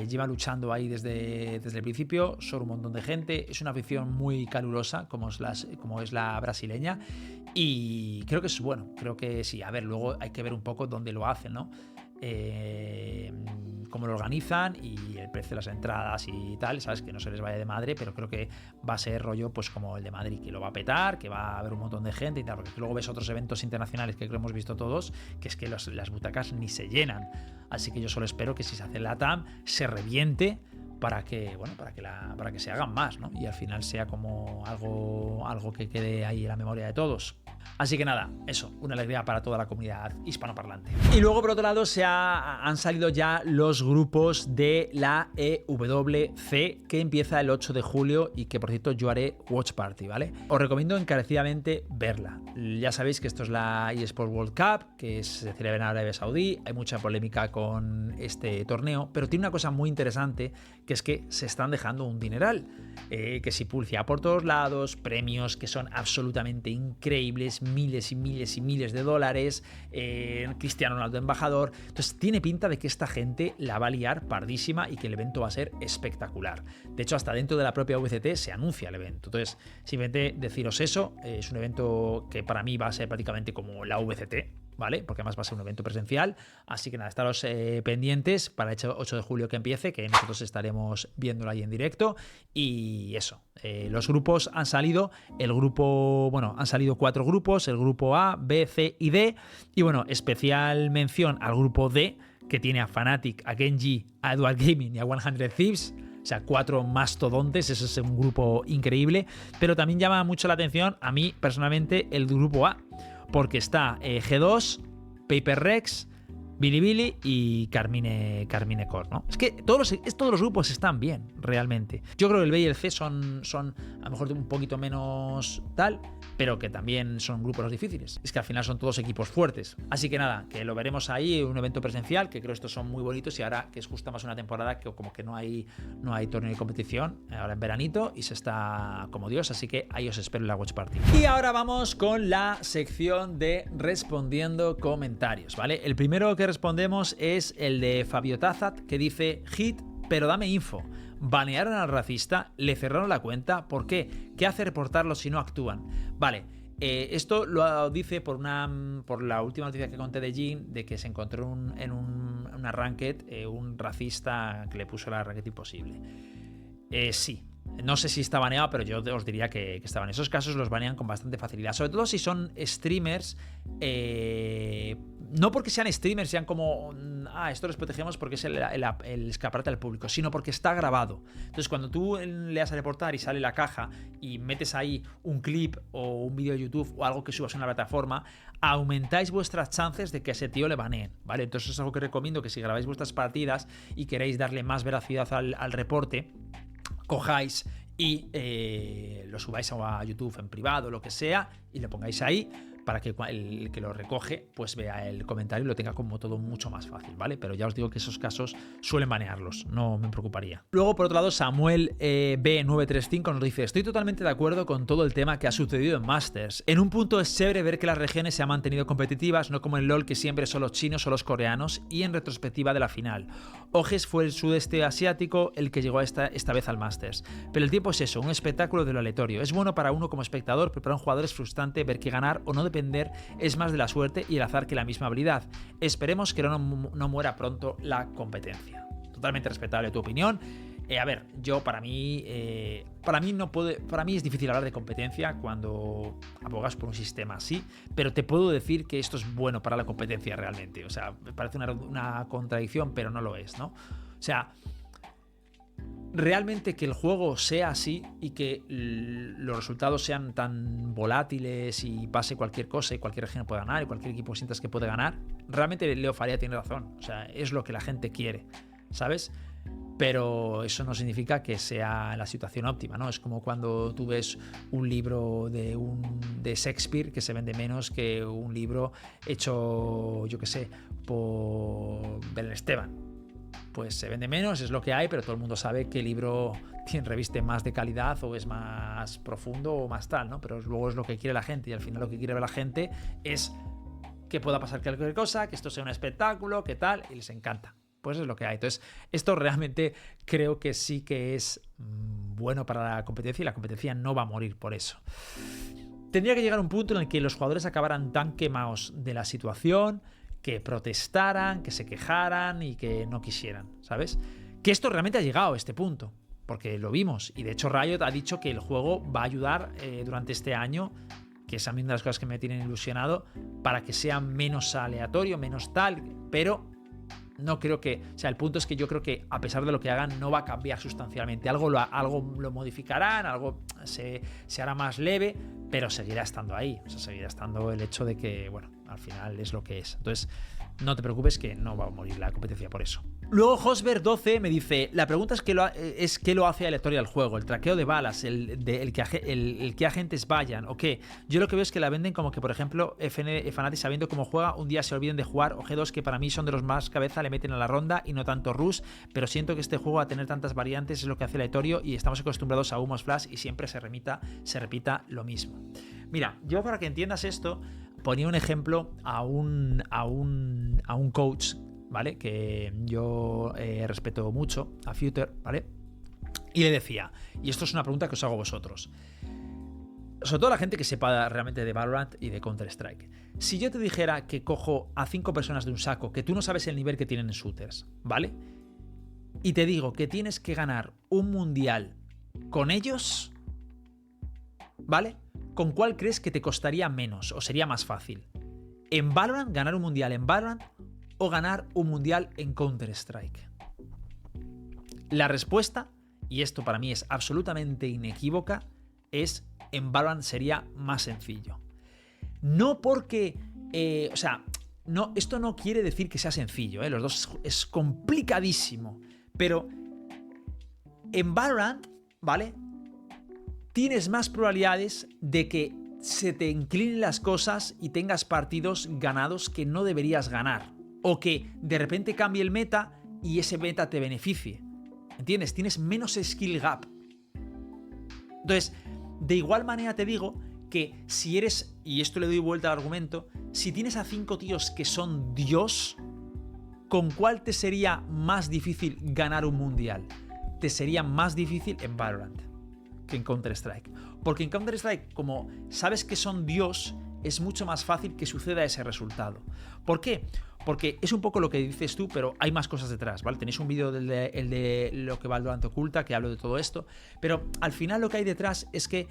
lleva luchando ahí desde el principio, son un montón de gente, es una afición muy calurosa como es la brasileña, y creo que es bueno, creo que sí. A ver, luego hay que ver un poco dónde lo hacen, ¿no? Cómo lo organizan y el precio de las entradas y tal, sabes, que no se les vaya de madre, pero creo que va a ser rollo pues como el de Madrid, que lo va a petar, que va a haber un montón de gente y tal, porque luego ves otros eventos internacionales que lo hemos visto todos, que es que las butacas ni se llenan, así que yo solo espero que si se hace la TAM se reviente para que se hagan más, ¿no? Y al final sea como algo que quede ahí en la memoria de todos. Así que nada, eso, una alegría para toda la comunidad hispanoparlante. Y luego, por otro lado, han salido ya los grupos de la EWC, que empieza el 8 de julio y que, por cierto, yo haré Watch Party, ¿vale? Os recomiendo encarecidamente verla. Ya sabéis que esto es la eSports World Cup, que se celebra en Arabia Saudí. Hay mucha polémica con este torneo, pero tiene una cosa muy interesante, que es que se están dejando un dineral. Que si publicidad por todos lados, premios que son absolutamente increíbles, miles y miles y miles de dólares, Cristiano Ronaldo embajador. Entonces tiene pinta de que esta gente la va a liar pardísima y que el evento va a ser espectacular. De hecho, hasta dentro de la propia VCT se anuncia el evento. Entonces, simplemente deciros eso, es un evento que para mí va a ser prácticamente como la VCT, ¿vale? Porque además va a ser un evento presencial, así que nada, estaros pendientes para el 8 de julio que empiece, que nosotros estaremos viéndolo ahí en directo. Y eso, los grupos han salido, han salido 4 grupos, el grupo A, B, C y D, y bueno, especial mención al grupo D, que tiene a Fnatic, a Genji, a Edward Gaming y a 100 Thieves. O sea, 4 mastodontes, eso es un grupo increíble, pero también llama mucho la atención a mí personalmente el grupo A, porque está G2, Paper Rex, Bilibili y Carmine Core, ¿no? Es que todos los grupos están bien, realmente. Yo creo que el B y el C son a lo mejor un poquito menos tal, pero que también son grupos difíciles. Es que al final son todos equipos fuertes. Así que nada, que lo veremos ahí, un evento presencial, que creo que estos son muy bonitos, y ahora que es justo más una temporada que como que no hay torneo de competición, ahora en veranito, y se está como Dios, así que ahí os espero en la Watch Party. Y ahora vamos con la sección de respondiendo comentarios, ¿vale? El primero que respondemos es el de Fabio Tazat, que dice: hit, pero dame info. Banearon al racista, le cerraron la cuenta, ¿por qué? ¿Qué hace reportarlo si no actúan? Vale, esto lo dice por la última noticia que conté de Jin, de que se encontró en una ranked un racista que le puso la ranked imposible. Sí. No sé si está baneado, pero yo os diría que está baneado. En esos casos los banean con bastante facilidad, sobre todo si son streamers. No porque sean streamers, sean como esto les protegemos porque es el escaparate al público, sino porque está grabado. Entonces, cuando tú le das a reportar y sale la caja y metes ahí un clip o un vídeo de YouTube o algo que subas a una plataforma, aumentáis vuestras chances de que a ese tío le baneen, ¿vale? Entonces es algo que recomiendo, que si grabáis vuestras partidas y queréis darle más veracidad al reporte, cojáis y lo subáis a YouTube en privado, lo que sea, y lo pongáis ahí para que el que lo recoge pues vea el comentario y lo tenga como todo mucho más fácil, ¿vale? Pero ya os digo que esos casos suelen banearlos, no me preocuparía. Luego, por otro lado, Samuel B935 nos dice: estoy totalmente de acuerdo con todo el tema que ha sucedido en Masters. En un punto es chévere ver que las regiones se han mantenido competitivas, no como en LoL, que siempre son los chinos o los coreanos, y en retrospectiva de la final. Ojes fue el sudeste asiático el que llegó esta vez al Masters. Pero el tiempo es eso, un espectáculo de lo aleatorio. Es bueno para uno como espectador, pero para un jugador es frustrante ver que ganar o no depender es más de la suerte y el azar que la misma habilidad. Esperemos que no muera pronto la competencia. Totalmente respetable tu opinión. A ver, yo para mí es difícil hablar de competencia cuando abogas por un sistema así, pero te puedo decir que esto es bueno para la competencia realmente. O sea, me parece una contradicción, pero no lo es, ¿no? O sea, realmente que el juego sea así y que los resultados sean tan volátiles y pase cualquier cosa y cualquier región puede ganar y cualquier equipo sientas que puede ganar, realmente Leo Faria tiene razón. O sea, es lo que la gente quiere, ¿sabes? pero eso no significa que sea la situación óptima, ¿no? Es como cuando tú ves un libro de Shakespeare que se vende menos que un libro hecho, yo qué sé, por Belén Esteban. Pues se vende menos, es lo que hay, pero todo el mundo sabe que el libro reviste más de calidad o es más profundo o más tal, ¿no? Pero luego es lo que quiere la gente, y al final lo que quiere ver la gente es que pueda pasar cualquier cosa, que esto sea un espectáculo, que tal, y les encanta. Pues es lo que hay. Entonces, esto realmente creo que sí que es bueno para la competencia, y la competencia no va a morir por eso. Tendría que llegar un punto en el que los jugadores acabaran tan quemados de la situación que protestaran, que se quejaran y que no quisieran, ¿sabes? Que esto realmente ha llegado a este punto, porque lo vimos, y de hecho Riot ha dicho que el juego va a ayudar durante este año, que es a mí una de las cosas que me tienen ilusionado, para que sea menos aleatorio, menos tal, pero no creo que... O sea, el punto es que yo creo que a pesar de lo que hagan no va a cambiar sustancialmente. Algo lo modificarán, algo se hará más leve, pero seguirá estando ahí. O sea, seguirá estando el hecho de que, bueno, al final es lo que es. Entonces, no te preocupes que no va a morir la competencia por eso. Luego Hosber12 me dice, la pregunta es qué lo hace aleatorio al juego, el traqueo de balas, el que agentes vayan, o qué. Yo lo que veo es que la venden como que, por ejemplo, Fnatic, sabiendo cómo juega, un día se olviden de jugar, o G2, que para mí son de los más cabeza, le meten a la ronda y no tanto rush, pero siento que este juego, a tener tantas variantes, es lo que hace aleatorio, y estamos acostumbrados a humos flash y siempre se repita lo mismo. Mira, yo, para que entiendas esto, ponía un ejemplo a un coach, ¿vale? Que yo respeto mucho, a Future, ¿vale? Y le decía, y esto es una pregunta que os hago a vosotros, sobre todo la gente que sepa realmente de Valorant y de Counter-Strike. Si yo te dijera que cojo a 5 personas de un saco, que tú no sabes el nivel que tienen en shooters, ¿vale? Y te digo que tienes que ganar un mundial con ellos, ¿vale? ¿Con cuál crees que te costaría menos o sería más fácil? ¿En Valorant, ganar un mundial en Valorant, o ganar un mundial en Counter-Strike? La respuesta, y esto para mí es absolutamente inequívoca, es: en Valorant sería más sencillo. No porque... no, esto no quiere decir que sea sencillo, los dos es complicadísimo, pero en Valorant, ¿vale?, tienes más probabilidades de que se te inclinen las cosas y tengas partidos ganados que no deberías ganar, o que de repente cambie el meta y ese meta te beneficie. ¿Entiendes? Tienes menos skill gap. Entonces, de igual manera te digo que si eres, y esto le doy vuelta al argumento, si tienes a 5 tíos que son Dios, ¿con cuál te sería más difícil ganar un mundial? Te sería más difícil en Valorant que en Counter-Strike. Porque en Counter-Strike, como sabes que son Dios, es mucho más fácil que suceda ese resultado. ¿Por qué? Porque es un poco lo que dices tú, pero hay más cosas detrás, ¿vale? Tenéis un vídeo el de lo que Valorant oculta, que hablo de todo esto, pero al final lo que hay detrás es que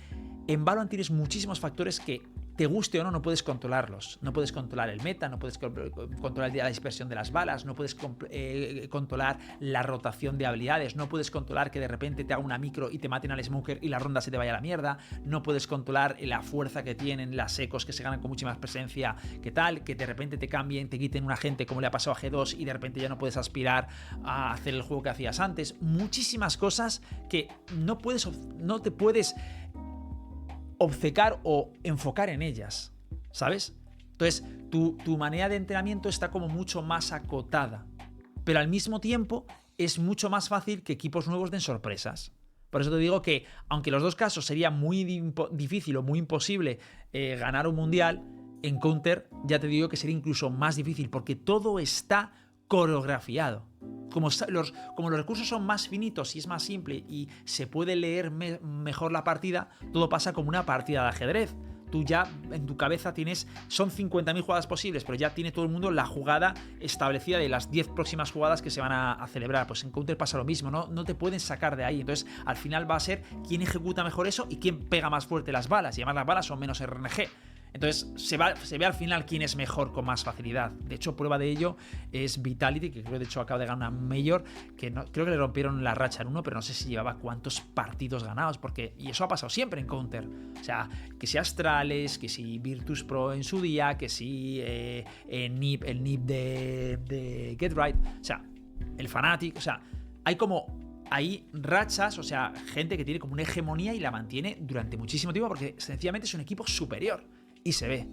en Valorant tienes muchísimos factores que, te guste o no, no puedes controlarlos. No puedes controlar el meta, no puedes controlar la dispersión de las balas, no puedes controlar la rotación de habilidades, no puedes controlar que de repente te haga una micro y te maten al smoker y la ronda se te vaya a la mierda, no puedes controlar la fuerza que tienen las ecos que se ganan con mucha más presencia que tal, que de repente te cambien, te quiten un agente como le ha pasado a G2 y de repente ya no puedes aspirar a hacer el juego que hacías antes. Muchísimas cosas que no te puedes obcecar o enfocar en ellas, ¿sabes? Entonces, tu manera de entrenamiento está como mucho más acotada, pero al mismo tiempo es mucho más fácil que equipos nuevos den sorpresas. Por eso te digo que, aunque en los dos casos sería muy difícil o muy imposible ganar un mundial, en Counter ya te digo que sería incluso más difícil, porque todo está coreografiado. Como los recursos son más finitos y es más simple y se puede leer mejor la partida, todo pasa como una partida de ajedrez. Tú ya en tu cabeza son 50.000 jugadas posibles, pero ya tiene todo el mundo la jugada establecida de las 10 próximas jugadas que se van a celebrar. Pues en Counter pasa lo mismo, no te pueden sacar de ahí. Entonces al final va a ser quién ejecuta mejor eso y quién pega más fuerte las balas. Y además las balas son menos RNG. Entonces se ve al final quién es mejor con más facilidad. De hecho, prueba de ello es Vitality, que creo de hecho acaba de ganar una Major, que no, creo que le rompieron la racha en uno, pero no sé si llevaba cuántos partidos ganados, y eso ha pasado siempre en Counter. O sea, que si Astralis, que si Virtus Pro en su día, que si el NiP de Get Right, o sea, el Fnatic, o sea, hay como hay rachas, o sea, gente que tiene como una hegemonía y la mantiene durante muchísimo tiempo porque sencillamente es un equipo superior y se ve,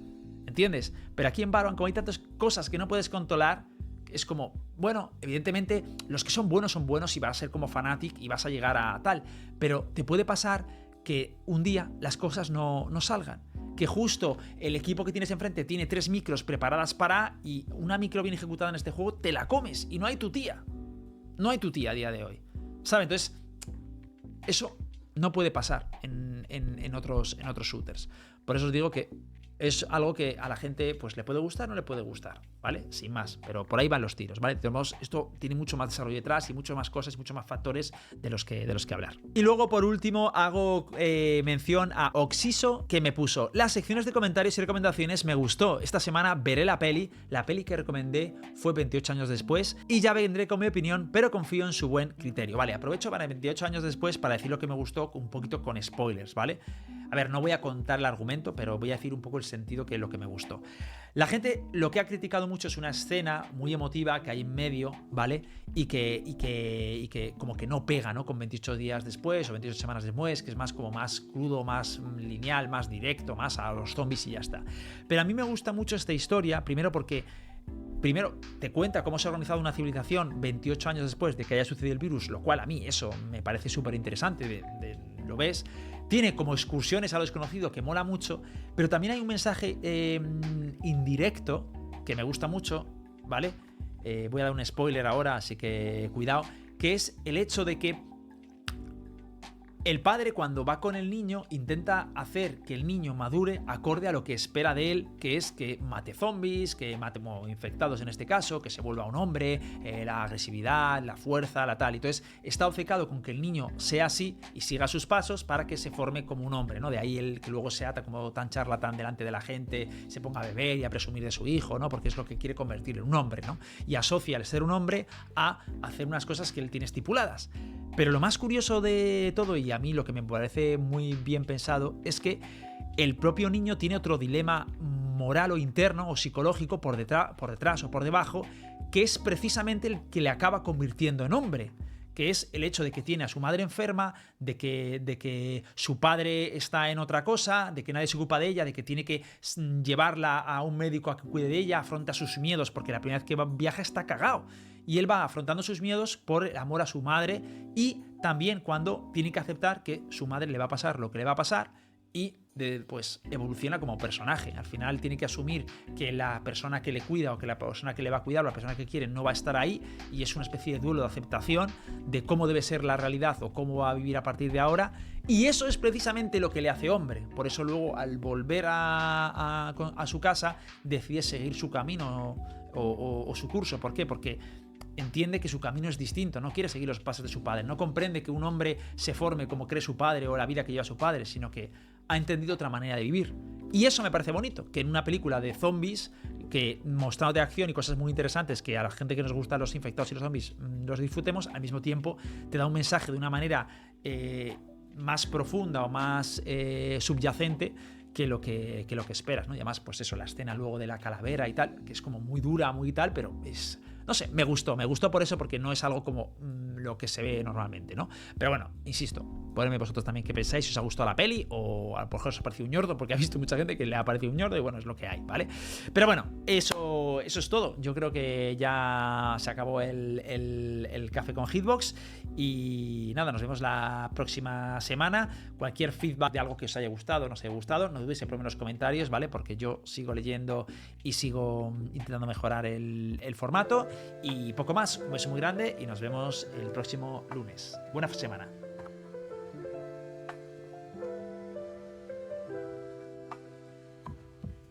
¿entiendes? Pero aquí en Valorant, como hay tantas cosas que no puedes controlar, es como, bueno, evidentemente los que son buenos y vas a ser como Fnatic y vas a llegar a tal, pero te puede pasar que un día las cosas no salgan, que justo el equipo que tienes enfrente tiene 3 micros preparadas para y una micro bien ejecutada en este juego te la comes y no hay tu tía a día de hoy, ¿sabes? Entonces eso no puede pasar en otros shooters. Por eso os digo que es algo que a la gente pues le puede gustar o no le puede gustar, ¿vale? Sin más, pero por ahí van los tiros, ¿vale? Esto tiene mucho más desarrollo detrás y mucho más cosas y muchos más factores de los que hablar. Y luego, por último, hago mención a Oxiso, que me puso: las secciones de comentarios y recomendaciones me gustó. Esta semana veré la peli que recomendé fue 28 años después y ya vendré con mi opinión, pero confío en su buen criterio. Vale, aprovecho para 28 años después para decir lo que me gustó un poquito con spoilers, ¿vale? A ver, no voy a contar el argumento, pero voy a decir un poco el sentido que es lo que me gustó. La gente lo que ha criticado mucho es una escena muy emotiva que hay en medio, ¿vale? Y que como que no pega, ¿no? Con 28 días después o 28 semanas después, que es más como más crudo, más lineal, más directo, más a los zombies y ya está. Pero a mí me gusta mucho esta historia, primero porque te cuenta cómo se ha organizado una civilización 28 años después de que haya sucedido el virus, lo cual a mí eso me parece súper interesante, lo ves. Tiene como excursiones a lo desconocido que mola mucho, pero también hay un mensaje indirecto que me gusta mucho, ¿vale? Voy a dar un spoiler ahora, así que cuidado, que es el hecho de que el padre, cuando va con el niño, intenta hacer que el niño madure acorde a lo que espera de él, que es que mate zombies, que mate infectados en este caso, que se vuelva un hombre, la agresividad, la fuerza, la tal. Entonces está obcecado con que el niño sea así y siga sus pasos para que se forme como un hombre, ¿no? De ahí el que luego se ata como tan charlatán delante de la gente, se ponga a beber y a presumir de su hijo, ¿no? Porque es lo que quiere convertir en un hombre, ¿no? Y asocia el ser un hombre a hacer unas cosas que él tiene estipuladas. Pero lo más curioso de todo, y a mí lo que me parece muy bien pensado, es que el propio niño tiene otro dilema moral o interno o psicológico por detrás o por debajo, que es precisamente el que le acaba convirtiendo en hombre, que es el hecho de que tiene a su madre enferma, de que su padre está en otra cosa, de que nadie se ocupa de ella, de que tiene que llevarla a un médico a que cuide de ella, afronta sus miedos, porque la primera vez que viaja está cagado. Y él va afrontando sus miedos por el amor a su madre y también cuando tiene que aceptar que su madre le va a pasar lo que le va a pasar y pues evoluciona como personaje. Al final tiene que asumir que la persona que le cuida o que la persona que le va a cuidar o la persona que quiere no va a estar ahí y es una especie de duelo de aceptación de cómo debe ser la realidad o cómo va a vivir a partir de ahora, y eso es precisamente lo que le hace hombre. Por eso luego al volver a su casa decide seguir su camino o su curso. ¿Por qué? Porque entiende que su camino es distinto, no quiere seguir los pasos de su padre, no comprende que un hombre se forme como cree su padre o la vida que lleva su padre, sino que ha entendido otra manera de vivir. Y eso me parece bonito, que en una película de zombies, que mostrándote acción y cosas muy interesantes que a la gente que nos gusta los infectados y los zombies los disfrutemos, al mismo tiempo te da un mensaje de una manera más profunda o más subyacente que lo que esperas, ¿no? Y además, pues eso, la escena luego de la calavera y tal, que es como muy dura, muy tal, pero es... No sé, me gustó por eso, porque no es algo como lo que se ve normalmente, ¿no? Pero bueno, insisto, ponedme vosotros también qué pensáis, si os ha gustado la peli o a lo mejor os ha parecido un ñordo, porque ha visto mucha gente que le ha parecido un ñordo y bueno, es lo que hay, ¿vale? Pero bueno, eso es todo. Yo creo que ya se acabó el café con Hitbox y nada, nos vemos la próxima semana. Cualquier feedback de algo que os haya gustado o no os haya gustado, no dudéis en ponerme en los comentarios, ¿vale? Porque yo sigo leyendo y sigo intentando mejorar el formato. Y poco más, un beso muy grande y nos vemos el próximo lunes. Buena semana.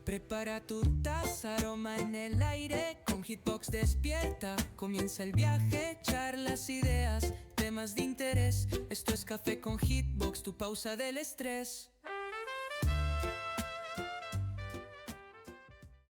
Prepara tu taza, aroma en el aire, con Hitbox despierta, comienza el viaje, charlas, ideas, temas de interés. Esto es Café con Hitbox, tu pausa del estrés.